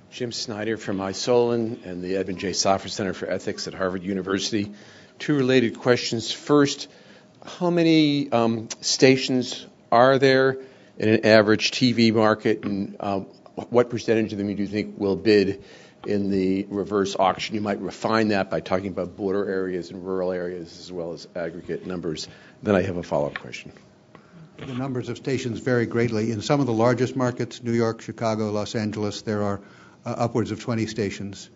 Jim Snyder from iSolon and the Edmund J. Soffer Center for Ethics at Harvard University. Two related questions. First, how many stations are there in an average TV market, and what percentage of them do you think will bid in the reverse auction? You might refine that by talking about border areas and rural areas as well as aggregate numbers. Then I have a follow-up question.
The numbers of stations vary greatly. In some of the largest markets, New York, Chicago, Los Angeles, there are upwards of 20 stations.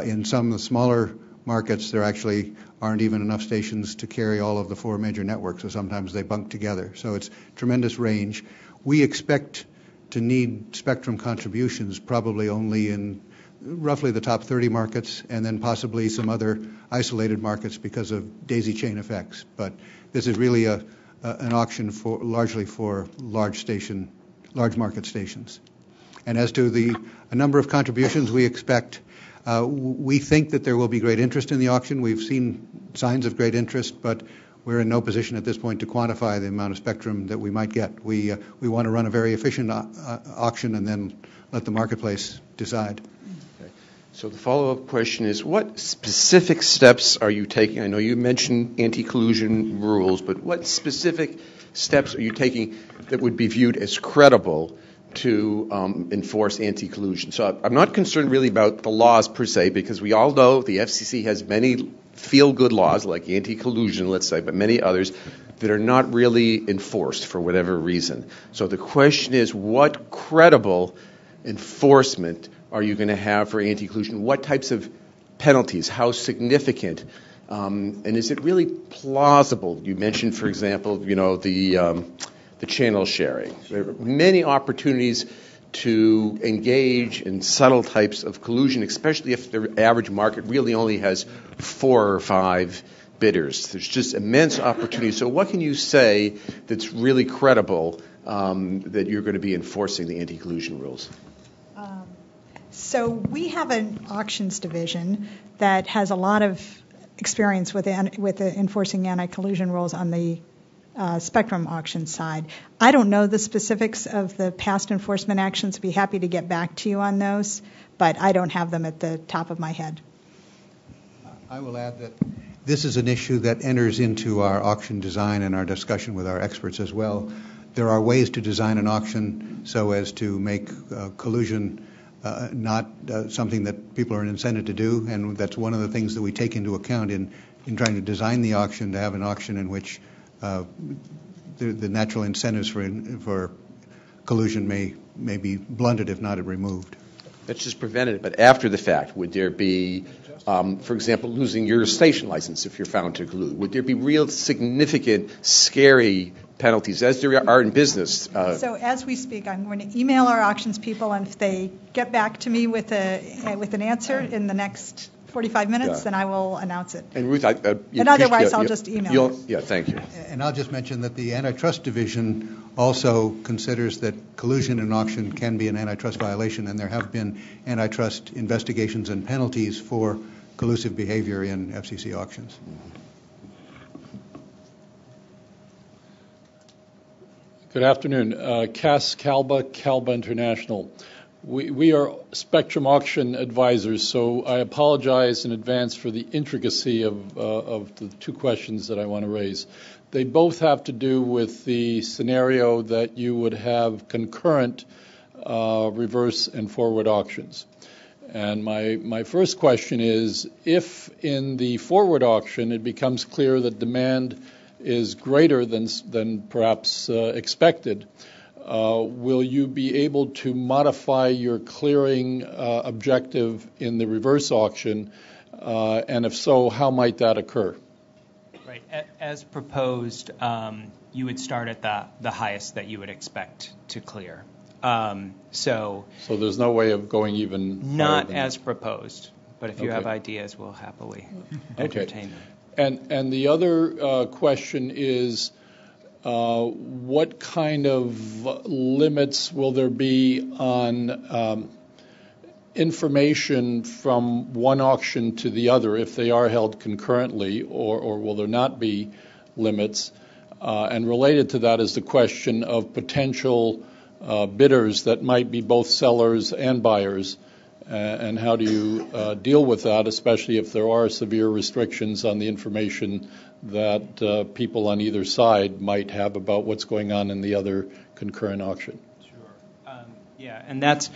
In some of the smaller markets, there actually aren't even enough stations to carry all of the four major networks, so sometimes they bunk together. So it's tremendous range. We expect to need spectrum contributions probably only in roughly the top 30 markets, and then possibly some other isolated markets because of daisy chain effects. But this is really an auction largely for large market stations. And as to a number of contributions we expect, we think that there will be great interest in the auction. We've seen signs of great interest, but we're in no position at this point to quantify the amount of spectrum that we might get. We want to run a very efficient auction and then let the marketplace decide.
Okay. So the follow-up question is, what specific steps are you taking? I know you mentioned anti-collusion rules, but what specific steps are you taking that would be viewed as credible to enforce anti-collusion? So I'm not concerned really about the laws per se, because we all know the FCC has many feel-good laws, like anti-collusion, let's say, but many others that are not really enforced for whatever reason. So the question is, what credible enforcement are you going to have for anti-collusion? What types of penalties? How significant? And is it really plausible? You mentioned, for example, the channel sharing. There are many opportunities to engage in subtle types of collusion, especially if the average market really only has 4 or 5 bidders. There's just immense opportunity. So what can you say that's really credible that you're going to be enforcing the anti-collusion rules?
So we have an auctions division that has a lot of experience with enforcing anti-collusion rules on the spectrum auction side. I don't know the specifics of the past enforcement actions. I'd be happy to get back to you on those, but I don't have them at the top of my head.
I will add that this is an issue that enters into our auction design and our discussion with our experts as well. There are ways to design an auction so as to make collusion not something that people are incented to do, and that's one of the things that we take into account in trying to design the auction, to have an auction in which the natural incentives for collusion may be blunted, if not removed.
That's just prevented. But after the fact, would there be, for example, losing your station license if you're found to collude? Would there be real significant, scary penalties, as there are in business?
So as we speak, I'm going to email our auctions people, and if they get back to me with an answer in the next 45 minutes, then I will announce it.
And Ruth,
and otherwise, I'll just email it.
Yeah, thank you.
And I'll just mention that the antitrust division also considers that collusion in auction can be an antitrust violation, and there have been antitrust investigations and penalties for collusive behavior in FCC auctions.
Good afternoon. Cass Calba International. We are spectrum auction advisors, so I apologize in advance for the intricacy of the two questions that I want to raise. They both have to do with the scenario that you would have concurrent reverse and forward auctions. And my first question is, if in the forward auction it becomes clear that demand is greater than perhaps expected, will you be able to modify your clearing objective in the reverse auction? And if so, how might that occur?
Right. As proposed, you would start at the highest that you would expect to clear. So
there's no way of going even
not as proposed, but if you have
Okay.
ideas, we'll happily entertain them.
And the other question is, what kind of limits will there be on information from one auction to the other if they are held concurrently, or will there not be limits? And related to that is the question of potential bidders that might be both sellers and buyers, and how do you deal with that, especially if there are severe restrictions on the information that people on either side might have about what's going on in the other concurrent auction?
Sure. Yeah, and that's,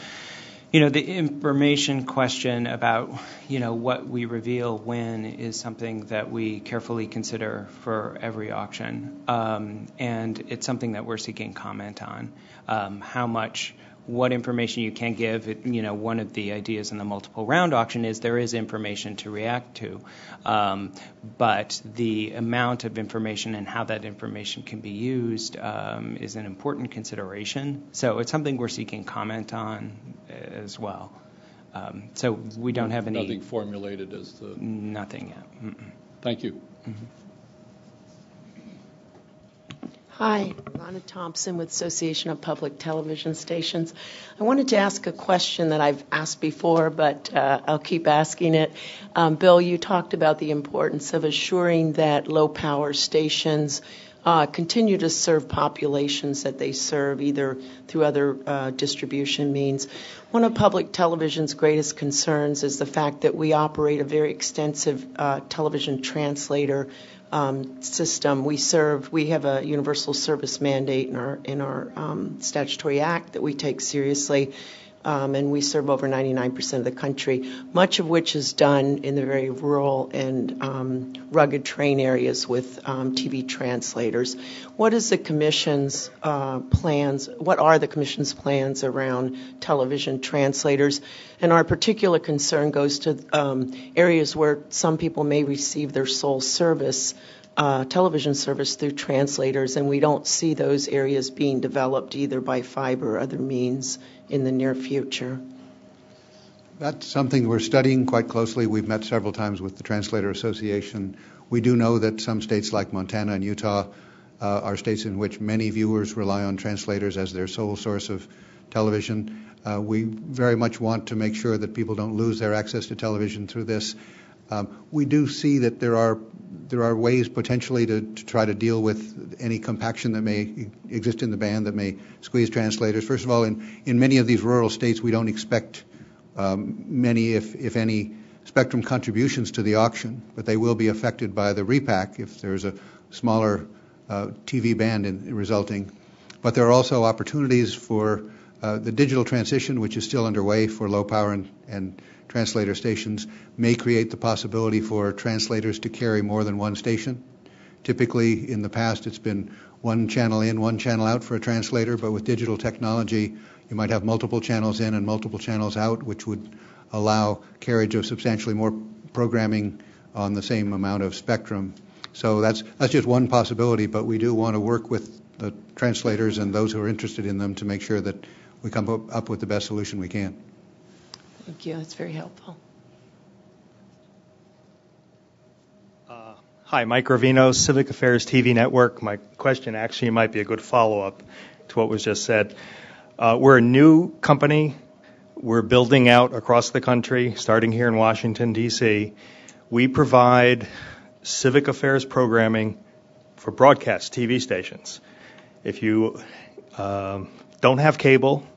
the information question about, what we reveal when is something that we carefully consider for every auction. And it's something that we're seeking comment on. What information you can give. One of the ideas in the multiple round auction is there is information to react to. But the amount of information and how that information can be used is an important consideration. So it's something we're seeking comment on as well. So we don't have any...
Nothing formulated as to...
Nothing yet. Mm-mm.
Thank you.
Mm-hmm.
Hi, Ronna Thompson with Association of Public Television Stations. I wanted to ask a question that I've asked before, but I'll keep asking it. Bill, you talked about the importance of assuring that low-power stations continue to serve populations that they serve, either through other distribution means. One of public television's greatest concerns is the fact that we operate a very extensive television translator system. We have a universal service mandate in our statutory act that we take seriously, and we serve over 99% of the country, much of which is done in the very rural and rugged terrain areas with TV translators. What is the Commission's plans? What are the Commission's plans around television translators? And our particular concern goes to areas where some people may receive their sole service, television service, through translators, and we don't see those areas being developed either by fiber or other means in the near future.
That's something we're studying quite closely. We've met several times with the Translator Association. We do know that some states like Montana and Utah are states in which many viewers rely on translators as their sole source of television. We very much want to make sure that people don't lose their access to television through this. We do see that there are ways potentially to try to deal with any compaction that may exist in the band that may squeeze translators. First of all, in many of these rural states, we don't expect many, if any, spectrum contributions to the auction, but they will be affected by the repack if there's a smaller TV band resulting. But there are also opportunities for the digital transition, which is still underway for low power and translator stations, may create the possibility for translators to carry more than one station. Typically, in the past, it's been one channel in, one channel out for a translator, but with digital technology, you might have multiple channels in and multiple channels out, which would allow carriage of substantially more programming on the same amount of spectrum. So that's just one possibility, but we do want to work with the translators and those who are interested in them to make sure that we come up with the best solution we can.
Thank you. That's very helpful.
Hi, Mike Ravino, Civic Affairs TV Network. My question actually might be a good follow-up to what was just said. We're a new company. We're building out across the country, starting here in Washington, D.C. We provide civic affairs programming for broadcast TV stations. If you don't have cable,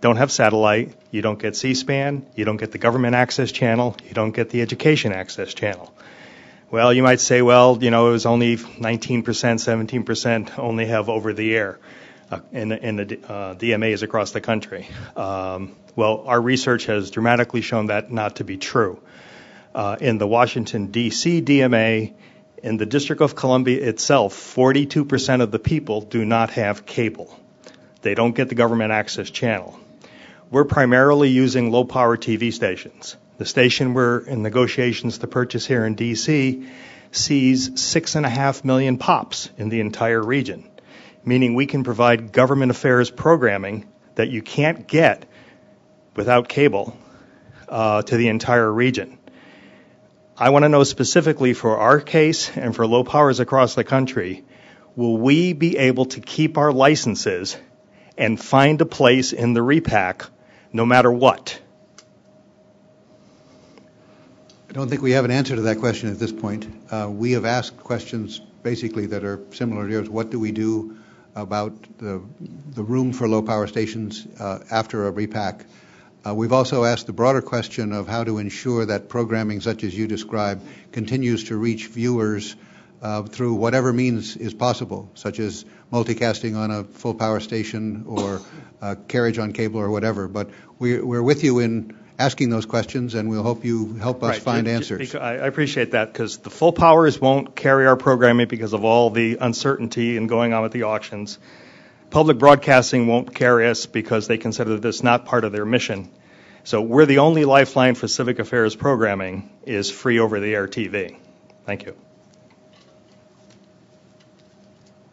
don't have satellite, you don't get C-SPAN, you don't get the government access channel, you don't get the education access channel. Well, you might say, well, it was only 19%, 17% only have over-the-air in the DMAs across the country. Well, our research has dramatically shown that not to be true. In the Washington, D.C. DMA, in the District of Columbia itself, 42% of the people do not have cable. They don't get the government access channel. We're primarily using low-power TV stations. The station we're in negotiations to purchase here in D.C. sees 6.5 million pops in the entire region, meaning we can provide government affairs programming that you can't get without cable to the entire region. I want to know specifically for our case and for low powers across the country, will we be able to keep our licenses and find a place in the repack no matter what?
I don't think we have an answer to that question at this point. We have asked questions basically that are similar to yours. What do we do about the room for low power stations after a repack? We've also asked the broader question of how to ensure that programming such as you describe continues to reach viewers through whatever means is possible, such as multicasting on a full power station or carriage on cable or whatever. But we're with you in asking those questions, and we'll hope you help us find answers.
I appreciate that, because the full powers won't carry our programming because of all the uncertainty and going on with the auctions. Public broadcasting won't carry us because they consider this not part of their mission. So we're the only lifeline for civic affairs programming is free over-the-air TV. Thank you.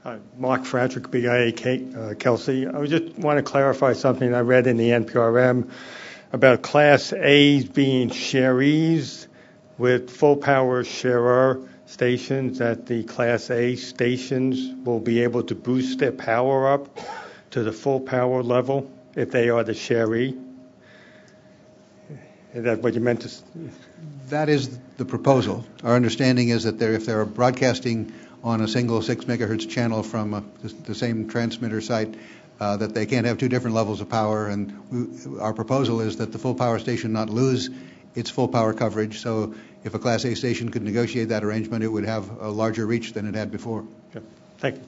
Hi, Mark Frederick, BIA Kelsey. I just want to clarify something I read in the NPRM about Class A's being sharees with full power sharer stations, that the Class A stations will be able to boost their power up to the full power level if they are the sharee. Is that what you meant to say?
That is the proposal. Our understanding is that if they're broadcasting on a single 6 megahertz channel from the same transmitter site, that they can't have two different levels of power, and our proposal is that the full power station not lose its full power coverage. So if a Class A station could negotiate that arrangement, it would have a larger reach than it had before.
Okay. Thank you.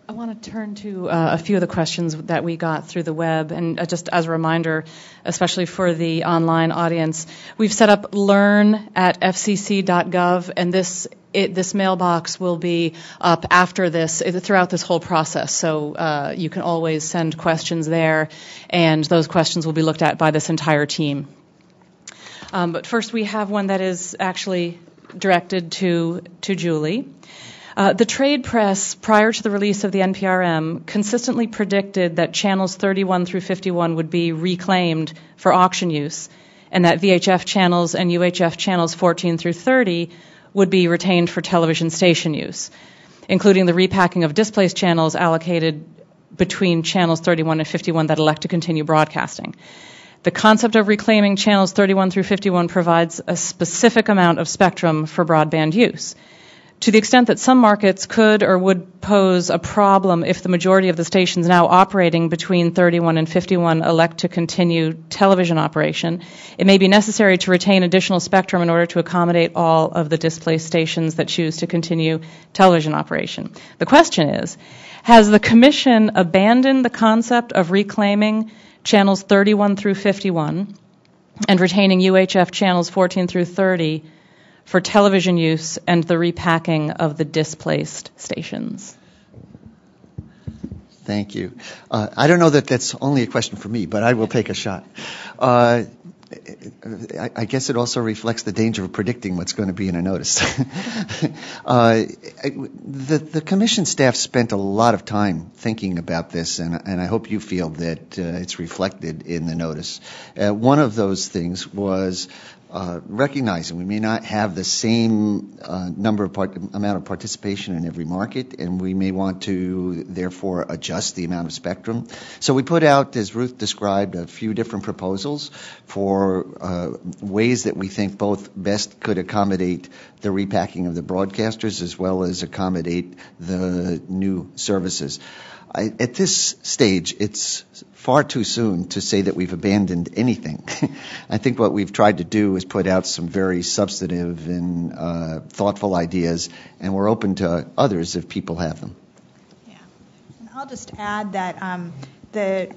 I want to turn to a few of the questions that we got through the web, and just as a reminder, especially for the online audience, we've set up learn@fcc.gov, and this mailbox will be up after this, throughout this whole process. So you can always send questions there, and those questions will be looked at by this entire team. But first, we have one that is actually directed to Julie. The trade press, prior to the release of the NPRM, consistently predicted that channels 31 through 51 would be reclaimed for auction use, and that VHF channels and UHF channels 14 through 30 would be retained for television station use, including the repacking of displaced channels allocated between channels 31 and 51 that elect to continue broadcasting. The concept of reclaiming channels 31 through 51 provides a specific amount of spectrum for broadband use. To the extent that some markets could or would pose a problem if the majority of the stations now operating between 31 and 51 elect to continue television operation, it may be necessary to retain additional spectrum in order to accommodate all of the displaced stations that choose to continue television operation. The question is, has the Commission abandoned the concept of reclaiming channels 31 through 51 and retaining UHF channels 14 through 30 for television use and the repacking of the displaced stations?
Thank you. I don't know that that's only a question for me, but I will take a shot. I guess it also reflects the danger of predicting what's going to be in a notice. The Commission staff spent a lot of time thinking about this, and I hope you feel that it's reflected in the notice. One of those things was recognizing we may not have the same amount of participation in every market, and we may want to therefore adjust the amount of spectrum. So we put out, as Ruth described, a few different proposals for ways that we think both best could accommodate the repacking of the broadcasters as well as accommodate the new services. At this stage, it's far too soon to say that we've abandoned anything. I think what we've tried to do is put out some very substantive and thoughtful ideas, and we're open to others if people have them.
Yeah. And I'll just add that the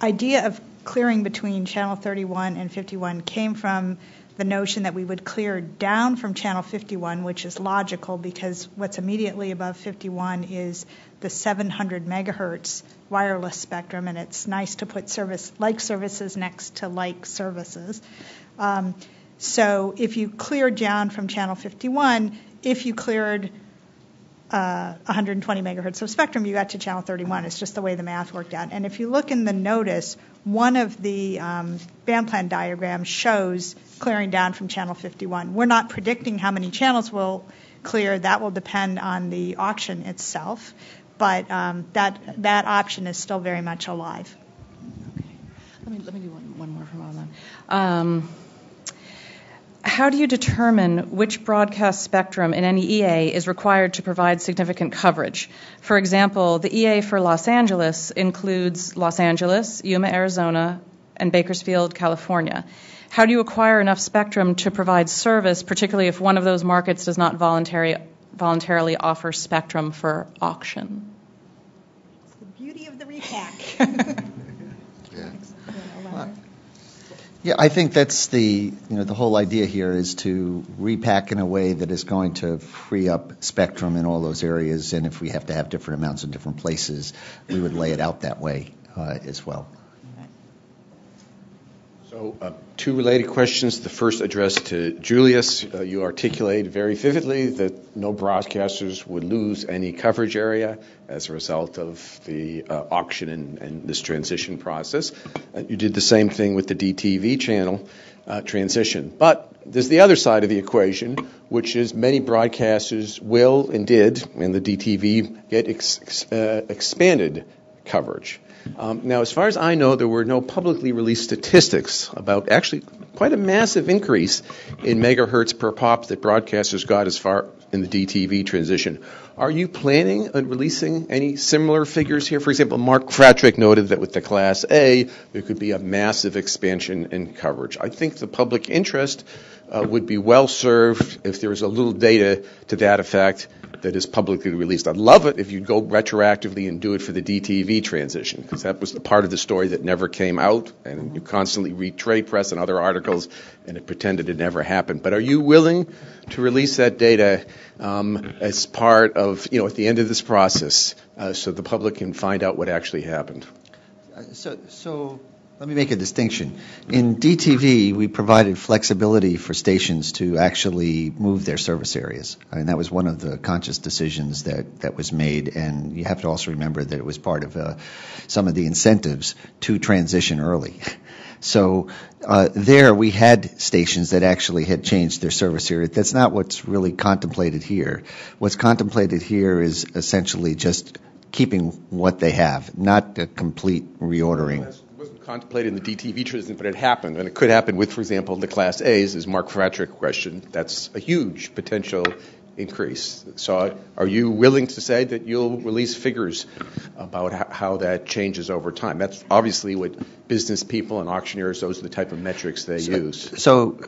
idea of clearing between channel 31 and 51 came from the notion that we would clear down from channel 51, which is logical because what's immediately above 51 is the 700 megahertz wireless spectrum, and it's nice to put services next to like services. So if you cleared down from channel 51, if you cleared 120 megahertz of spectrum, you got to channel 31. It's just the way the math worked out. And if you look in the notice, one of the band plan diagrams shows clearing down from channel 51. We're not predicting how many channels will clear. That will depend on the auction itself. But that option is still very much alive.
Okay. Let me do one more from Alan. How do you determine which broadcast spectrum in any EA is required to provide significant coverage? For example, the EA for Los Angeles includes Los Angeles, Yuma, Arizona, and Bakersfield, California. How do you acquire enough spectrum to provide service, particularly if one of those markets does not voluntarily offer spectrum for auction?
It's the beauty of the repack.
Yeah, I think that's the whole idea here is to repack in a way that is going to free up spectrum in all those areas, and if we have to have different amounts in different places, we would lay it out that way as well.
So, two related questions. The first addressed to Julius. You articulated very vividly that no broadcasters would lose any coverage area as a result of the auction and this transition process. You did the same thing with the DTV channel transition. But there's the other side of the equation, which is many broadcasters will and did, and the DTV, get expanded coverage. Now, as far as I know, there were no publicly released statistics about actually quite a massive increase in megahertz per pop that broadcasters got as far in the DTV transition. Are you planning on releasing any similar figures here? For example, Mark Fratrick noted that with the Class A, there could be a massive expansion in coverage. I think the public interest would be well served if there was a little data to that effect that is publicly released. I'd love it if you'd go retroactively and do it for the DTV transition, because that was the part of the story that never came out, and you constantly read trade press and other articles, and it pretended it never happened. But are you willing to release that data as part of, at the end of this process, so the public can find out what actually happened?
So let me make a distinction. In DTV, we provided flexibility for stations to actually move their service areas. I mean, that was one of the conscious decisions that was made, and you have to also remember that it was part of some of the incentives to transition early. So there we had stations that actually had changed their service area. That's not what's really contemplated here. What's contemplated here is essentially just keeping what they have, not a complete reordering.
Contemplated in the DTV transition, but it happened, and it could happen with, for example, the Class A's, as Mark Fratrick questioned. That's a huge potential increase. So are you willing to say that you'll release figures about how that changes over time? That's obviously what business people and auctioneers, those are the type of metrics they use.
So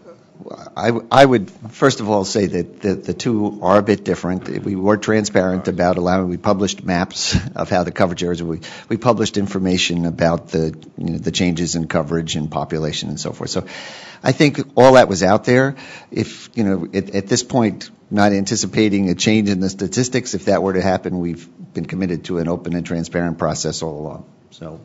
I would first of all say that the two are a bit different. We were transparent about allowing. We published maps of how the coverage areas. We published information about the changes in coverage and population and so forth. So I think all that was out there. If at this point, not anticipating a change in the statistics, if that were to happen, we've been committed to an open and transparent process all along. So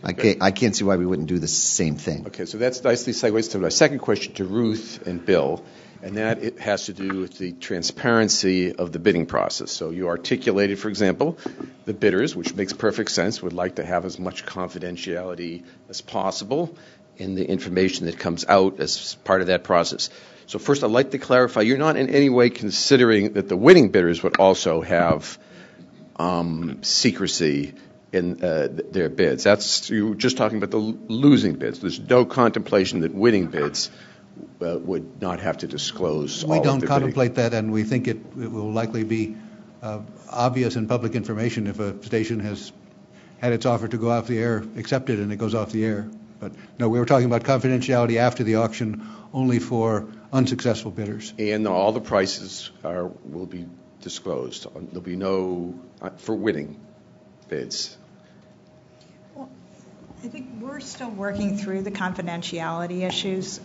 I can't see why we wouldn't do the same thing.
Okay, so that's nicely segues to my second question to Ruth and Bill, and that it has to do with the transparency of the bidding process. So you articulated, for example, the bidders, which makes perfect sense, would like to have as much confidentiality as possible in the information that comes out as part of that process. So first, I'd like to clarify, you're not in any way considering that the winning bidders would also have secrecy in their bids. You're just talking about the losing bids. There's no contemplation that winning bids would not have to disclose all of their bidding.
We don't contemplate that, and we think it will likely be obvious in public information if a station has had its offer to go off the air accepted and it goes off the air. But no, we were talking about confidentiality after the auction only for unsuccessful bidders.
And all the prices will be disclosed. There'll be no for winning bids.
Well, I think we're still working through the confidentiality issues.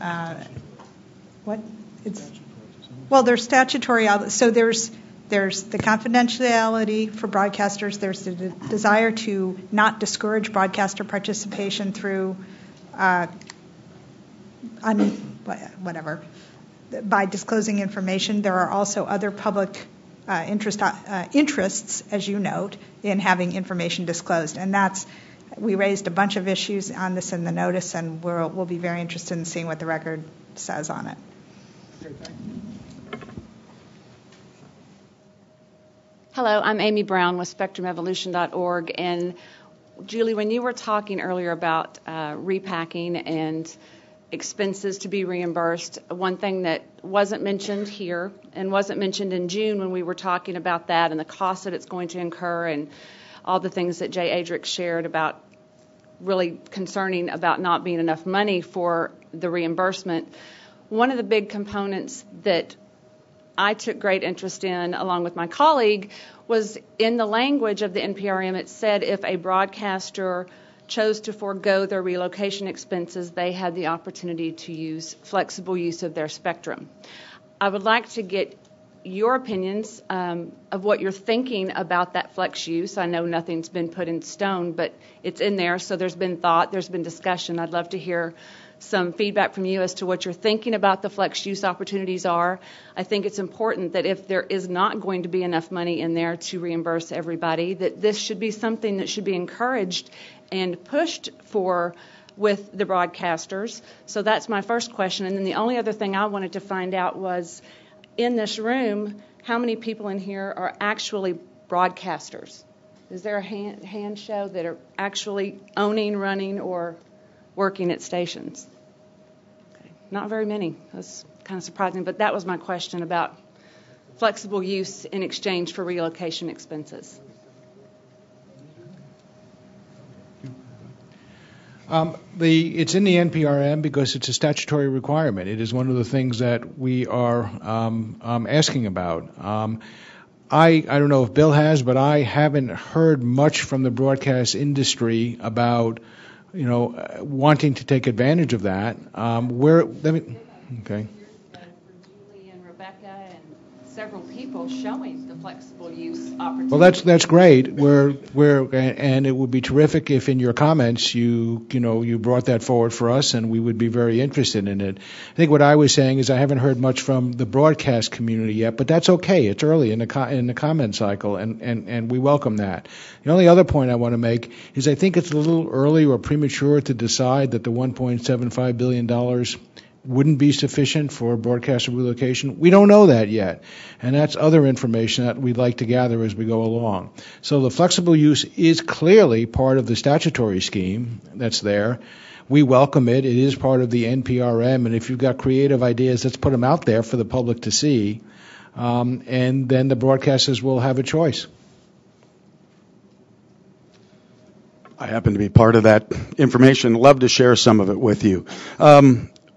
There's statutory. So there's the confidentiality for broadcasters. There's the desire to not discourage broadcaster participation through by disclosing information. There are also other public interests, as you note, in having information disclosed. And we raised a bunch of issues on this in the notice, and we'll be very interested in seeing what the record says on it.
Hello, I'm Amy Brown with SpectrumEvolution.org. And Julie, when you were talking earlier about repacking and expenses to be reimbursed, one thing that wasn't mentioned here and wasn't mentioned in June when we were talking about that and the cost that it's going to incur and all the things that Jay Adrick shared about really concerning about not being enough money for the reimbursement. One of the big components that I took great interest in, along with my colleague, was in the language of the NPRM. It said if a broadcaster chose to forego their relocation expenses, they had the opportunity to use flexible use of their spectrum. I would like to get your opinions of what you're thinking about that flex use. I know nothing's been put in stone, but it's in there, so there's been thought, there's been discussion. I'd love to hear some feedback from you as to what you're thinking about the flex use opportunities are. I think it's important that if there is not going to be enough money in there to reimburse everybody, that this should be something that should be encouraged and pushed for with the broadcasters. So that's my first question. And then the only other thing I wanted to find out was, in this room, how many people in here are actually broadcasters? Is there a hand show that are actually owning, running, or working at stations? Okay. Not very many. That's kind of surprising, but that was my question about flexible use in exchange for relocation expenses.
It's in the NPRM because it's a statutory requirement. It is one of the things that we are asking about. I don't know if Bill has, but I haven't heard much from the broadcast industry about, wanting to take advantage of that. Okay.
Julie and Rebecca and several people showing the flexible use opportunity.
Well, that's great. And it would be terrific if in your comments you brought that forward for us, and we would be very interested in it. I think what I was saying is I haven't heard much from the broadcast community yet, but that's okay. It's early in the comment cycle, and we welcome that. The only other point I want to make is I think it's a little early or premature to decide that the $1.75 billion wouldn't be sufficient for broadcaster relocation. We don't know that yet, and that's other information that we'd like to gather as we go along. So the flexible use is clearly part of the statutory scheme that's there. We welcome it. It is part of the NPRM, and if you've got creative ideas, let's put them out there for the public to see, and then the broadcasters will have a choice.
I happen to be part of that information. Love to share some of it with you.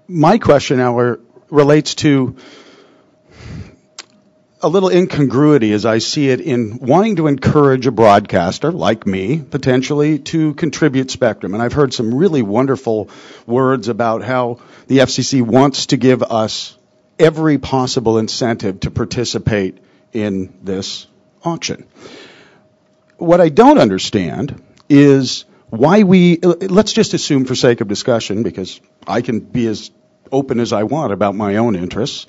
My question, however, relates to a little incongruity as I see it in wanting to encourage a broadcaster, like me, potentially, to contribute spectrum. And I've heard some really wonderful words about how the FCC wants to give us every possible incentive to participate in this auction. What I don't understand is why let's just assume for sake of discussion, because I can be as open as I want about my own interests,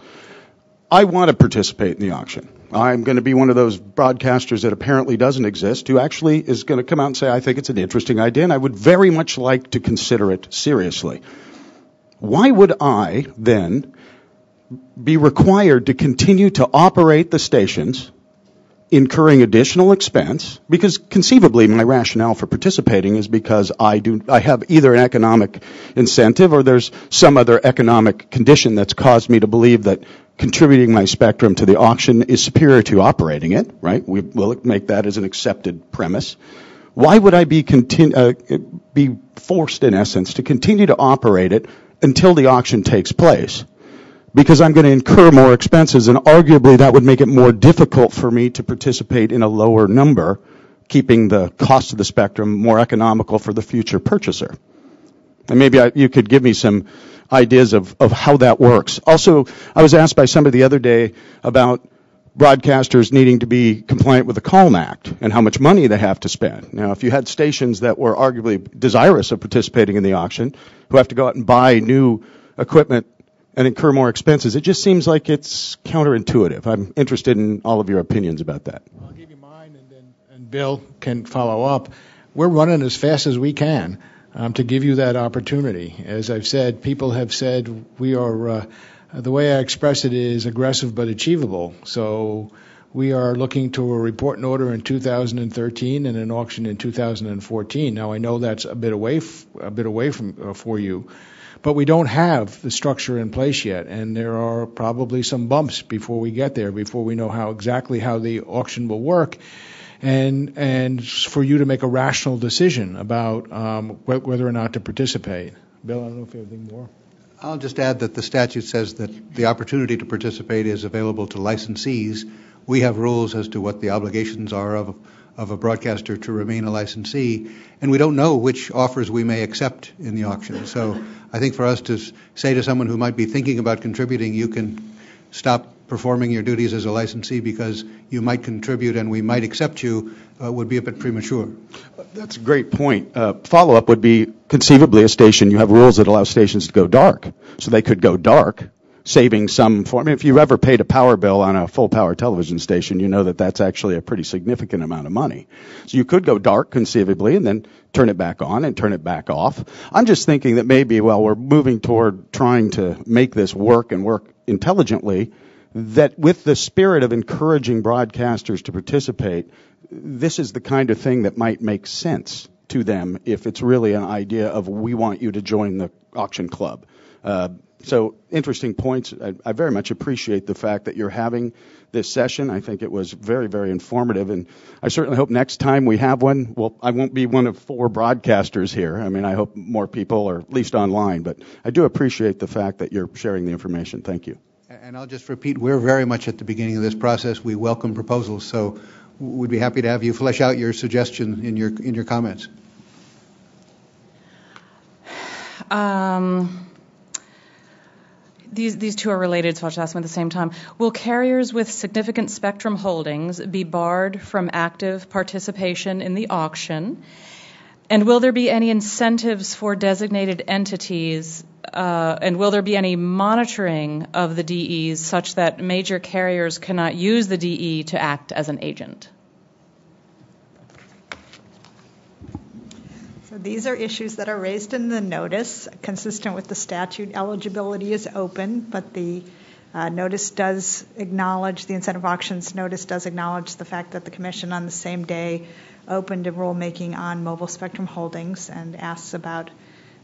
I want to participate in the auction. I'm going to be one of those broadcasters that apparently doesn't exist, who actually is going to come out and say, I think it's an interesting idea, and I would very much like to consider it seriously. Why would I then be required to continue to operate the stations, incurring additional expense? Because conceivably my rationale for participating is because I have either an economic incentive or there's some other economic condition that's caused me to believe that contributing my spectrum to the auction is superior to operating it, right? We'll make that as an accepted premise. Why would I be forced, in essence, to continue to operate it until the auction takes place? Because I'm going to incur more expenses, and arguably that would make it more difficult for me to participate in a lower number, keeping the cost of the spectrum more economical for the future purchaser. And maybe you could give me some ideas of how that works. Also, I was asked by somebody the other day about broadcasters needing to be compliant with the Calm Act and how much money they have to spend. Now, if you had stations that were arguably desirous of participating in the auction, who have to go out and buy new equipment and incur more expenses. It just seems like it's counterintuitive. I'm interested in all of your opinions about that.
I'll give you mine, and Bill can follow up. We're running as fast as we can to give you that opportunity. As I've said, people have said we are, the way I express it is aggressive but achievable. So we are looking to a report and order in 2013 and an auction in 2014. Now I know that's a bit away from for you, but we don't have the structure in place yet, and there are probably some bumps before we get there, before we know exactly how the auction will work, and for you to make a rational decision about whether or not to participate. Bill, I don't know if you have anything more.
I'll just add that the statute says that the opportunity to participate is available to licensees. We have rules as to what the obligations are of a broadcaster to remain a licensee, and we don't know which offers we may accept in the auction. So I think for us to say to someone who might be thinking about contributing, you can stop performing your duties as a licensee because you might contribute and we might accept you, would be a bit premature.
That's a great point. Follow-up would be conceivably a station. You have rules that allow stations to go dark, so they could go dark, saving some form. If you ever paid a power bill on a full-power television station, you know that that's actually a pretty significant amount of money. So you could go dark conceivably and then turn it back on and turn it back off. I'm just thinking that maybe while we're moving toward trying to make this work and work intelligently, that with the spirit of encouraging broadcasters to participate, this is the kind of thing that might make sense to them if it's really an idea of we want you to join the auction club. So interesting points. I very much appreciate the fact that you're having this session. I think it was very, very informative, and I certainly hope next time we have one, well, I won't be one of 4 broadcasters here. I mean, I hope more people are at least online, but I do appreciate the fact that you're sharing the information. Thank you.
And I'll just repeat, we're very much at the beginning of this process. We welcome proposals, so we'd be happy to have you flesh out your suggestion in your comments.
These two are related, so I'll just ask them at the same time. Will carriers with significant spectrum holdings be barred from active participation in the auction? And will there be any incentives for designated entities, and will there be any monitoring of the DEs such that major carriers cannot use the DE to act as an agent?
So these are issues that are raised in the notice. Consistent with the statute, eligibility is open, but the notice does acknowledge, the incentive auctions notice does acknowledge the fact that the Commission on the same day opened a rulemaking on mobile spectrum holdings and asks about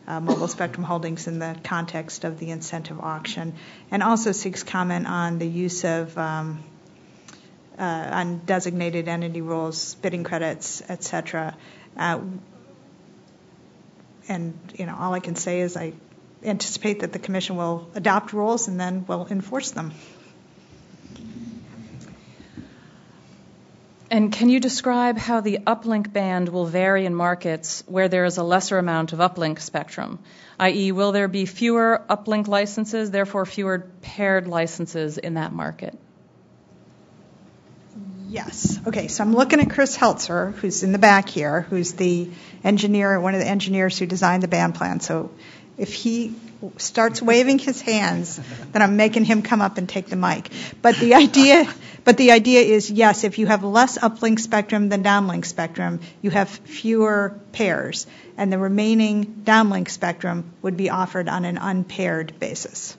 mobile spectrum holdings in the context of the incentive auction, and also seeks comment on the use of on designated entity rules, bidding credits, etc. And all I can say is I anticipate that the Commission will adopt rules and then will enforce them.
And can you describe how the uplink band will vary in markets where there is a lesser amount of uplink spectrum? I.e., will there be fewer uplink licenses, therefore fewer paired licenses in that market?
Yes. Okay, so I'm looking at Chris Heltzer, who's in the back here, who's the engineer, one of the engineers who designed the band plan. So if he starts waving his hands, then I'm making him come up and take the mic. But the idea is, yes, if you have less uplink spectrum than downlink spectrum, you have fewer pairs, and the remaining downlink spectrum would be offered on an unpaired basis.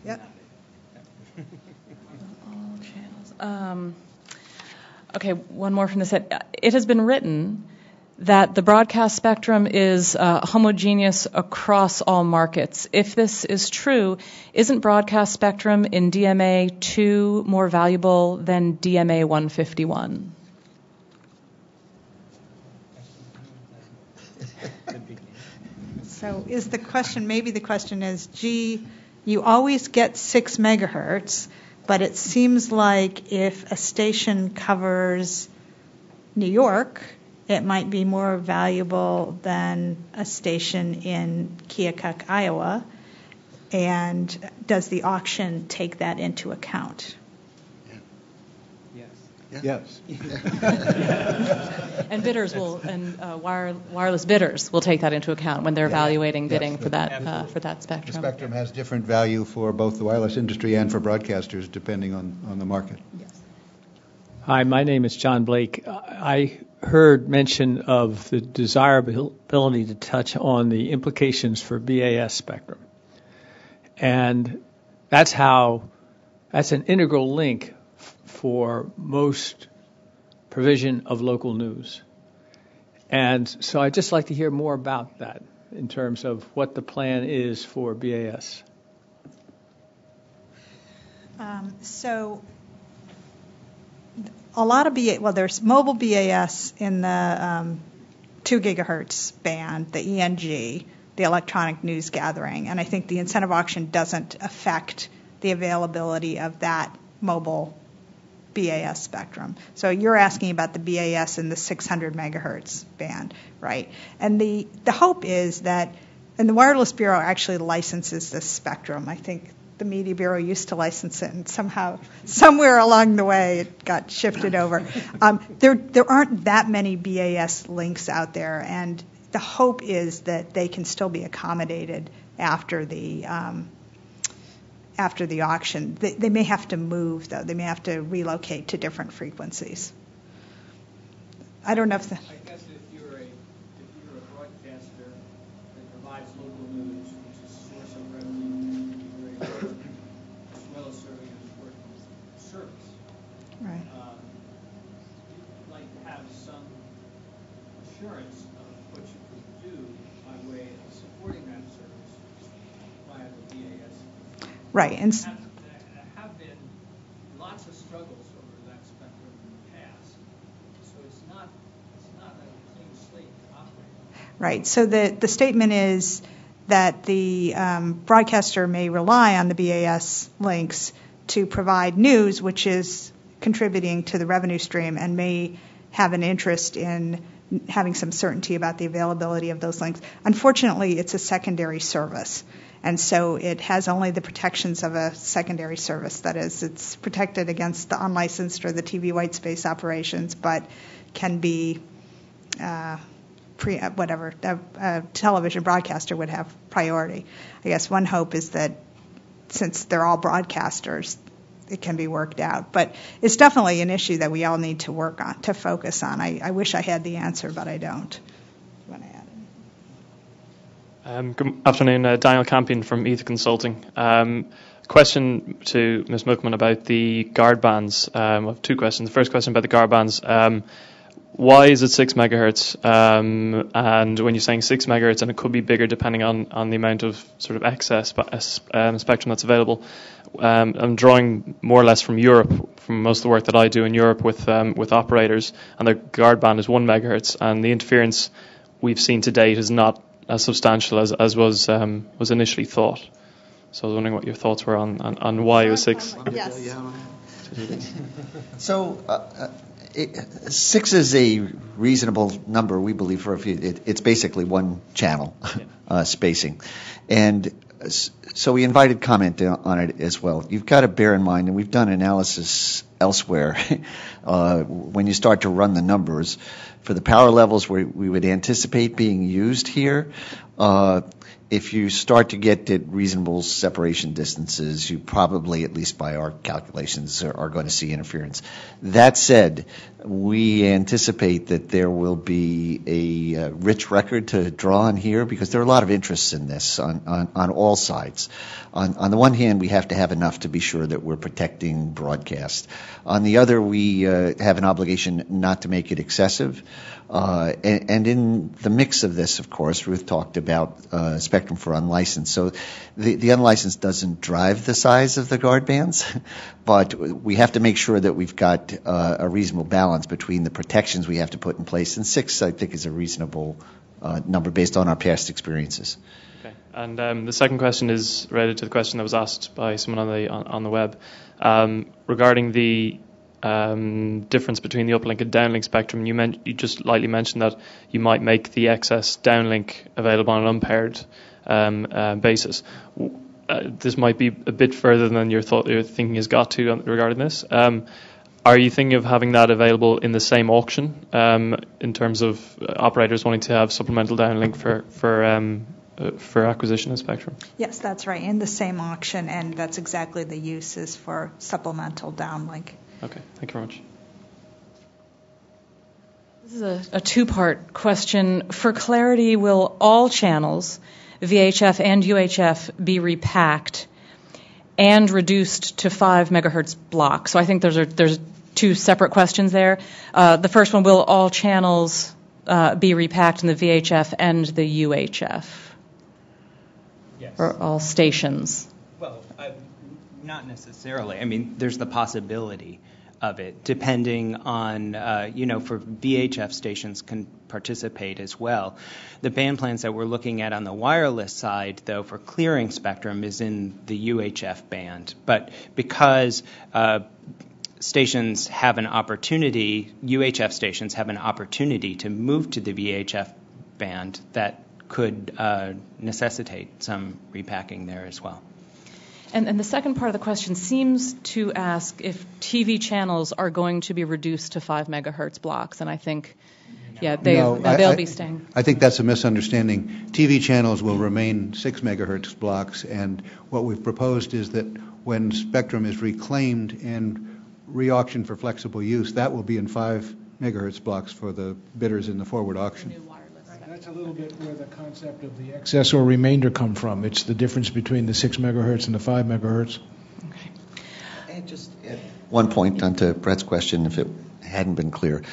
Yep.
All channels. Okay, one more from the set. It has been written that the broadcast spectrum is homogeneous across all markets. If this is true, isn't broadcast spectrum in DMA 2 more valuable than DMA 151?
So is the question, maybe the question is, gee, you always get 6 megahertz, but it seems like if a station covers New York, it might be more valuable than a station in Keokuk, Iowa. And does the auction take that into account?
Yes.
Yes.
And bidders wireless bidders will take that into account when they're evaluating bidding for that spectrum.
The spectrum has different value for both the wireless industry and for broadcasters, depending on the market.
Yes.
Hi, my name is John Blake. I heard mention of the desirability to touch on the implications for BAS spectrum. And that's an integral link for most provision of local news. And so I'd just like to hear more about that in terms of what the plan is for BAS.
So a lot of there's mobile BAS in the 2 gigahertz band, the ENG, the electronic news gathering, and I think the incentive auction doesn't affect the availability of that mobile BAS spectrum. So you're asking about the BAS in the 600 megahertz band, right? And the hope is that, and the Wireless Bureau actually licenses this spectrum. I think the Media Bureau used to license it, and somewhere along the way, it got shifted over. There aren't that many BAS links out there, and the hope is that they can still be accommodated after the auction. They may have to move, though. They may have to relocate to different frequencies. I don't know if
I guess if you're a broadcaster that provides local news, which is a source of revenue, as well as serving an important service,
right.
You'd like to have some assurance of what you could do by way of supporting that service via the BAS.
Right. And
there have been lots of struggles over that spectrum in the past, so it's not a clean slate to operate.
Right. So the statement is that the broadcaster may rely on the BAS links to provide news, which is contributing to the revenue stream, and may have an interest in having some certainty about the availability of those links. Unfortunately, it's a secondary service. And so it has only the protections of a secondary service. That is, it's protected against the unlicensed or the TV white space operations, but can be a television broadcaster would have priority. I guess one hope is that since they're all broadcasters, it can be worked out. But it's definitely an issue that we all need to work on, to focus on. I wish I had the answer, but I don't.
Good afternoon, Daniel Campion from Ether Consulting. Question to Ms. Mookman about the guard bands. I have two questions. The first question about the guard bands. Why is it 6 megahertz? And when you're saying 6 megahertz, and it could be bigger depending on the amount of sort of excess spectrum that's available. I'm drawing more or less from Europe, from most of the work that I do in Europe with operators, and their guard band is 1 megahertz, and the interference we've seen to date is not as substantial as was initially thought. So I was wondering what your thoughts were on why it was 6.
Yes.
So 6 is a reasonable number, we believe, for it's basically one channel spacing. And so we invited comment on it as well. You've got to bear in mind, and we've done analysis elsewhere, when you start to run the numbers, for the power levels we would anticipate being used here, if you start to get at reasonable separation distances, you probably, at least by our calculations, are going to see interference. That said, we anticipate that there will be a rich record to draw on here, because there are a lot of interests in this on all sides. On the one hand, we have to have enough to be sure that we're protecting broadcast. On the other, we have an obligation not to make it excessive. And in the mix of this, of course, Ruth talked about spectrum for unlicensed. So the unlicensed doesn't drive the size of the guard bands, but we have to make sure that we've got a reasonable balance between the protections we have to put in place. And 6, I think, is a reasonable number based on our past experiences.
Okay. And the second question is related to the question that was asked by someone on the web regarding the difference between the uplink and downlink spectrum. You just lightly mentioned that you might make the excess downlink available on an unpaired basis. This might be a bit further than your thinking has got to regarding this. Are you thinking of having that available in the same auction in terms of operators wanting to have supplemental downlink for acquisition of spectrum?
Yes, that's right, in the same auction, and that's exactly the uses for supplemental downlink.
Okay, thank you very much.
This is a two-part question. For clarity, will all channels, VHF and UHF, be repacked and reduced to 5 megahertz blocks? So I think there's two separate questions there. The first one, will all channels be repacked in the VHF and the UHF?
Yes.
Or all stations?
Well, not necessarily. I mean, there's the possibility of it, depending on, for VHF stations can participate as well. The band plans that we're looking at on the wireless side, though, for clearing spectrum is in the UHF band. But because stations have an opportunity, UHF stations have an opportunity to move to the VHF band, that could necessitate some repacking there as well.
And the second part of the question seems to ask if TV channels are going to be reduced to 5 megahertz blocks, and I think, they'll be staying.
I think that's a misunderstanding. TV channels will remain 6 megahertz blocks, and what we've proposed is that when spectrum is reclaimed and re-auctioned for flexible use, that will be in 5 megahertz blocks for the bidders in the forward auction.
That's a little bit where the concept of the excess or remainder come from. It's the difference between the 6 megahertz and the 5 megahertz.
And just one point onto Brett's question, if it hadn't been clear.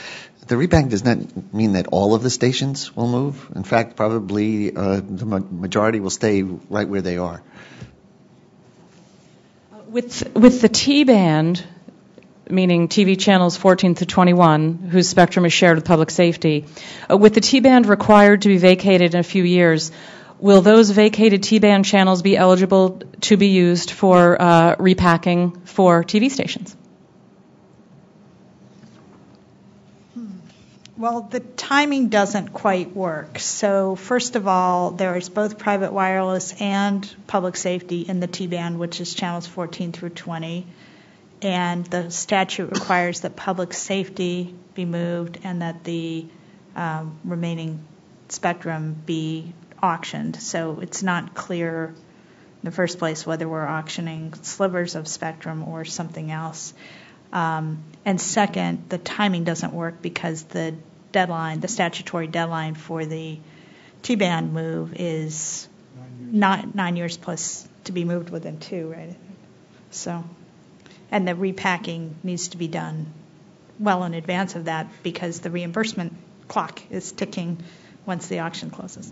The repacking does not mean that all of the stations will move. In fact, probably the majority will stay right where they are.
With the T-band, meaning TV channels 14 through 21, whose spectrum is shared with public safety, with the T-band required to be vacated in a few years, will those vacated T-band channels be eligible to be used for repacking for TV stations?
Well, the timing doesn't quite work. So first of all, there is both private wireless and public safety in the T-band, which is channels 14 through 20. And the statute requires that public safety be moved and that the remaining spectrum be auctioned. So it's not clear in the first place whether we're auctioning slivers of spectrum or something else. And second, the timing doesn't work because the statutory deadline for the T-band move is 9 years plus to be moved within 2, right? So, and the repacking needs to be done well in advance of that because the reimbursement clock is ticking once the auction closes.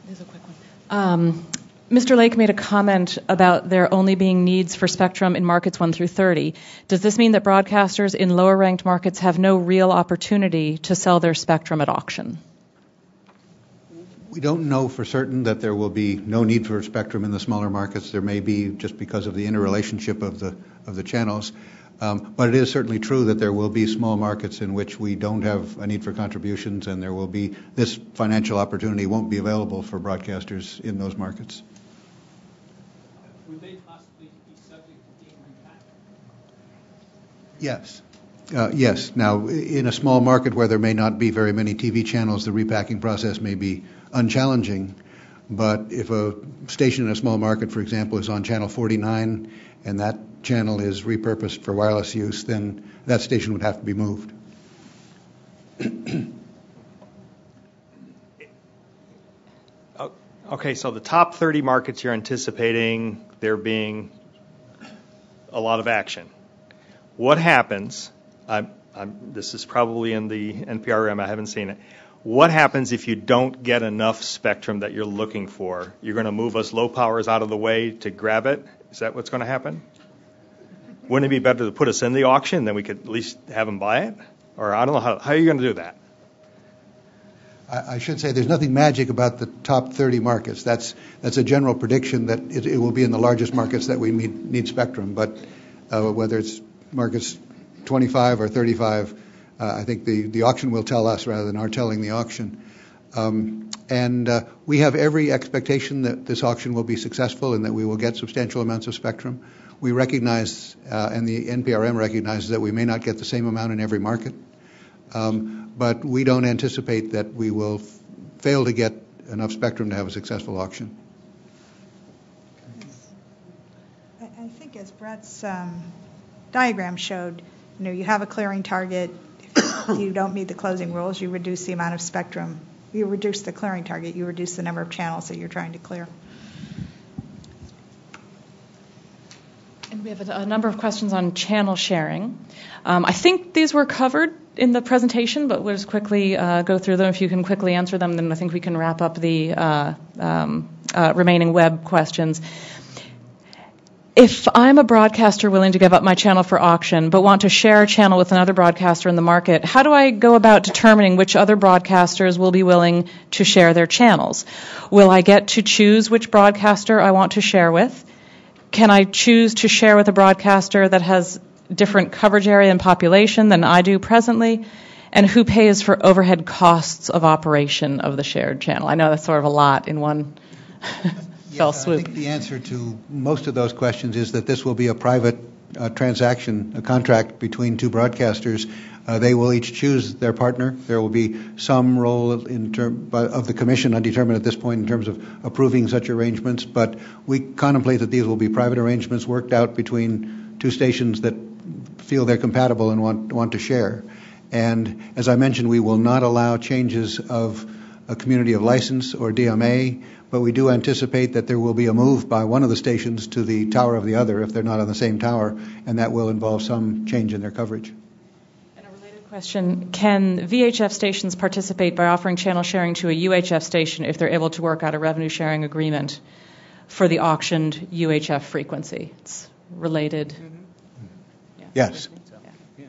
There's a quick one. Mr. Lake made a comment about there only being needs for spectrum in markets 1 through 30. Does this mean that broadcasters in lower-ranked markets have no real opportunity to sell their spectrum at auction?
We don't know for certain that there will be no need for spectrum in the smaller markets. There may be just because of the interrelationship of the channels. But it is certainly true that there will be small markets in which we don't have a need for contributions, and there will be this financial opportunity won't be available for broadcasters in those markets.
Would they possibly be subject to being repacked?
Yes. Yes. Now, in a small market where there may not be very many TV channels, the repacking process may be unchallenging. But if a station in a small market, for example, is on channel 49 and that channel is repurposed for wireless use, then that station would have to be moved.
Okay, so the top 30 markets you're anticipating there being a lot of action. What happens, this is probably in the NPRM, I haven't seen it. What happens if you don't get enough spectrum that you're looking for? You're going to move us low powers out of the way to grab it? Is that what's going to happen? Wouldn't it be better to put us in the auction, then we could at least have them buy it? Or I don't know, how are you going to do that?
I should say there's nothing magic about the top 30 markets. That's a general prediction that it will be in the largest markets that we need spectrum. But whether it's markets 25 or 35, I think the auction will tell us rather than our telling the auction. And we have every expectation that this auction will be successful and that we will get substantial amounts of spectrum. We recognize, and the NPRM recognizes, that we may not get the same amount in every market. But we don't anticipate that we will fail to get enough spectrum to have a successful auction.
I think as Brett's diagram showed, you have a clearing target. If you don't meet the closing rules, you reduce the amount of spectrum. You reduce the clearing target. You reduce the number of channels that you're trying to clear.
And we have a number of questions on channel sharing. I think these were covered in the presentation, but we'll just quickly go through them. If you can quickly answer them, then I think we can wrap up the remaining web questions. If I'm a broadcaster willing to give up my channel for auction, but want to share a channel with another broadcaster in the market, how do I go about determining which other broadcasters will be willing to share their channels? Will I get to choose which broadcaster I want to share with? Can I choose to share with a broadcaster that has different coverage area and population than I do presently? And who pays for overhead costs of operation of the shared channel? I know that's sort of a lot in one fell swoop.
I think the answer to most of those questions is that this will be a private transaction, a contract between two broadcasters. They will each choose their partner. There will be some role of the commission, undetermined at this point, in terms of approving such arrangements, but we contemplate that these will be private arrangements worked out between two stations that feel they're compatible and want to share. And as I mentioned, we will not allow changes of a community of license or DMA, but we do anticipate that there will be a move by one of the stations to the tower of the other if they're not on the same tower, and that will involve some change in their coverage.
Question, can VHF stations participate by offering channel sharing to a UHF station if they're able to work out a revenue sharing agreement for the auctioned UHF frequency? It's related.
Mm-hmm. Yes.
Yeah.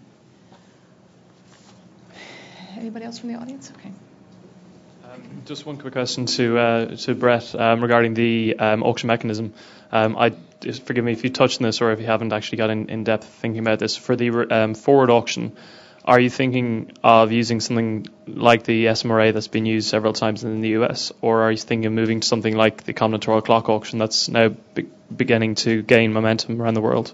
Anybody else from the audience? Okay.
Just one quick question to Brett regarding the auction mechanism. Forgive me if you touched on this or if you haven't actually got in depth thinking about this. For the forward auction, are you thinking of using something like the SMRA that's been used several times in the US, or are you thinking of moving to something like the combinatorial clock auction that's now beginning to gain momentum around the world?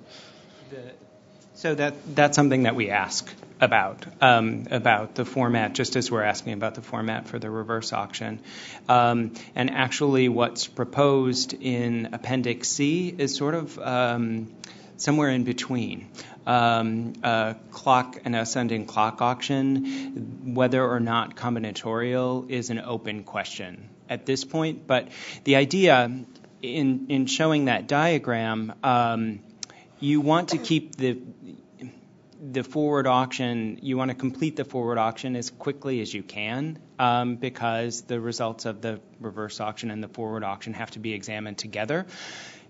So that's something that we ask about the format, just as we're asking about the format for the reverse auction. And actually what's proposed in Appendix C is sort of somewhere in between. A clock and ascending clock auction, whether or not combinatorial is an open question at this point. But the idea in showing that diagram, you want to keep the forward auction, you want to complete the forward auction as quickly as you can, because the results of the reverse auction and the forward auction have to be examined together.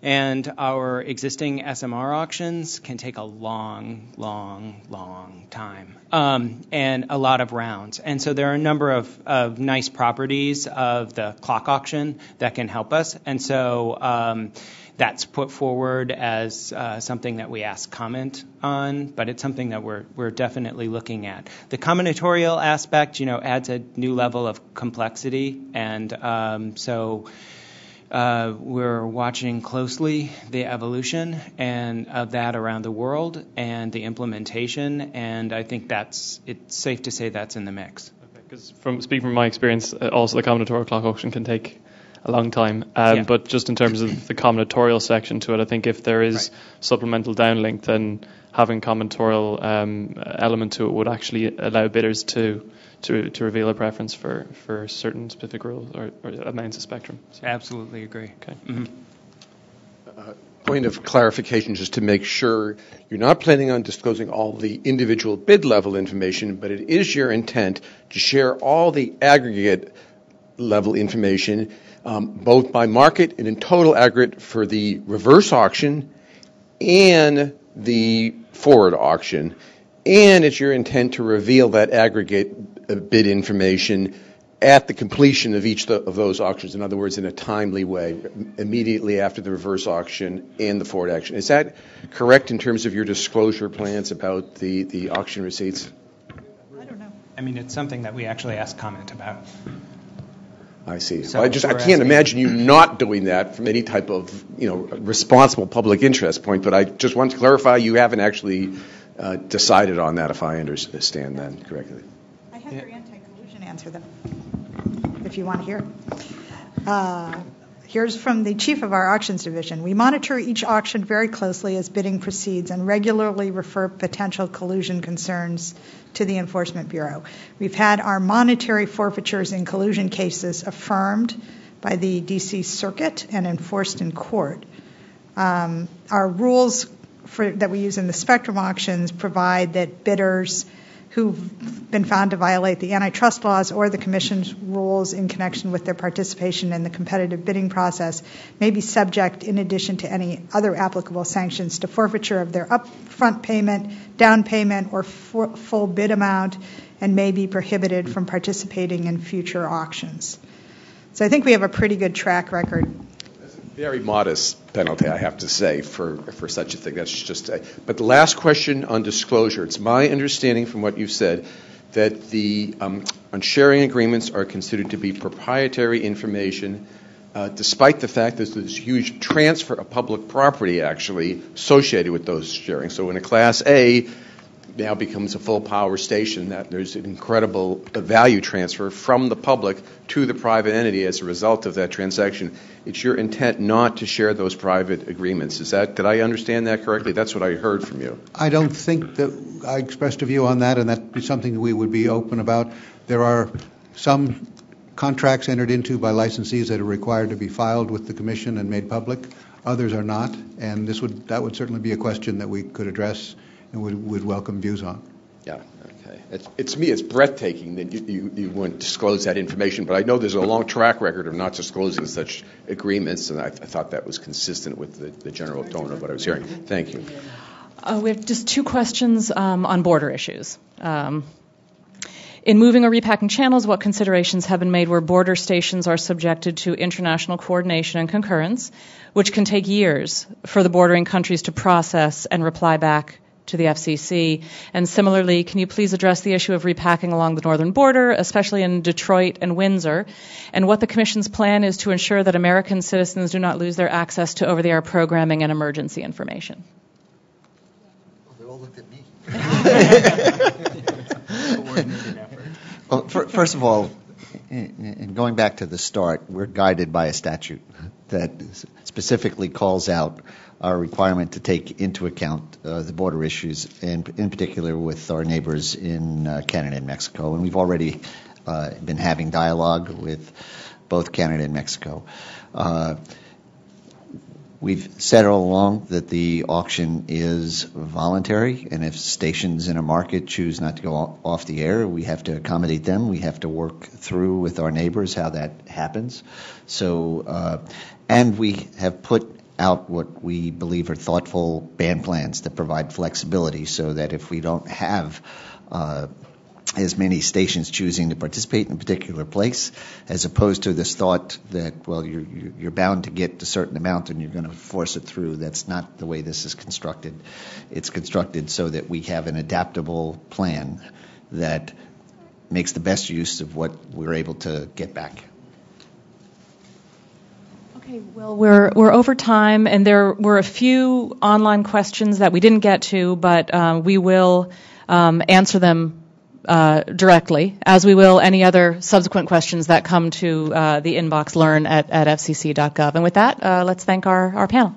And our existing SMR auctions can take a long, long, long time, and a lot of rounds. And so there are a number of nice properties of the clock auction that can help us. And so that's put forward as something that we ask comment on, but it's something that we're definitely looking at. The combinatorial aspect, adds a new level of complexity, and so we're watching closely the evolution and of that around the world and the implementation, and I think it's safe to say that's in the mix.
Because speaking from my experience, also the combinatorial clock auction can take a long time. But just in terms of the combinatorial section to it, I think if there is supplemental downlink, then having combinatorial element to it would actually allow bidders to reveal a preference for certain specific rules or amounts of spectrum. So.
Absolutely agree.
Okay.
Mm-hmm.
Point of clarification, just to make sure you're not planning on disclosing all the individual bid level information, but it is your intent to share all the aggregate level information, both by market and in total aggregate for the reverse auction and the forward auction. And it's your intent to reveal that aggregate bid information at the completion of each of those auctions, in other words, in a timely way, immediately after the reverse auction and the forward auction. Is that correct in terms of your disclosure plans about the auction receipts?
I don't know.
I mean, it's something that we actually ask comment about.
I see.
So
I
we're
can't
asking-
imagine you not doing that from any type of, responsible public interest point, but I just want to clarify you haven't actually decided on that, if I understand that correctly.
I have your anti-collusion answer, though, if you want to hear. Here's from the chief of our auctions division. We monitor each auction very closely as bidding proceeds and regularly refer potential collusion concerns to the Enforcement Bureau. We've had our monetary forfeitures in collusion cases affirmed by the D.C. Circuit and enforced in court. Our rules that we use in the spectrum auctions provide that bidders who've been found to violate the antitrust laws or the Commission's rules in connection with their participation in the competitive bidding process may be subject, in addition to any other applicable sanctions, to forfeiture of their upfront payment, down payment, or full bid amount, and may be prohibited from participating in future auctions. So I think we have a pretty good track record.
Very modest penalty, I have to say, for such a thing. That's just. But the last question on disclosure. It's my understanding from what you've said that the on sharing agreements are considered to be proprietary information, despite the fact that there's huge transfer of public property actually associated with those sharing. So in a Class A now becomes a full power station, that there's an incredible value transfer from the public to the private entity as a result of that transaction. It's your intent not to share those private agreements. Did I understand that correctly? That's what I heard from you.
I don't think that I expressed a view on that, and that'd be something we would be open about. There are some contracts entered into by licensees that are required to be filed with the Commission and made public. Others are not, and that would certainly be a question that we could address and would welcome views on.
Yeah, okay. It's breathtaking that you wouldn't disclose that information, but I know there's a long track record of not disclosing such agreements, and I thought that was consistent with the general tone of what I was hearing. Thank you.
We have just two questions on border issues. In moving or repacking channels, what considerations have been made where border stations are subjected to international coordination and concurrence, which can take years for the bordering countries to process and reply back to the FCC? And similarly, can you please address the issue of repacking along the northern border, especially in Detroit and Windsor, and what the Commission's plan is to ensure that American citizens do not lose their access to over-the-air programming and emergency information?
They all looked at me. Well, first of all, in going back to the start, we're guided by a statute that specifically calls out our requirement to take into account the border issues, and in particular with our neighbors in Canada and Mexico. And we've already been having dialogue with both Canada and Mexico. We've said all along that the auction is voluntary, and if stations in a market choose not to go off the air, we have to accommodate them. We have to work through with our neighbors how that happens. So, and we have put out what we believe are thoughtful band plans that provide flexibility, so that if we don't have as many stations choosing to participate in a particular place, as opposed to this thought that, well, you're bound to get a certain amount and you're going to force it through. That's not the way this is constructed. It's constructed so that we have an adaptable plan that makes the best use of what we're able to get back.
Okay, well, we're over time, and there were a few online questions that we didn't get to, but we will answer them directly, as we will any other subsequent questions that come to the inbox learn at fcc.gov. And with that, let's thank our panel.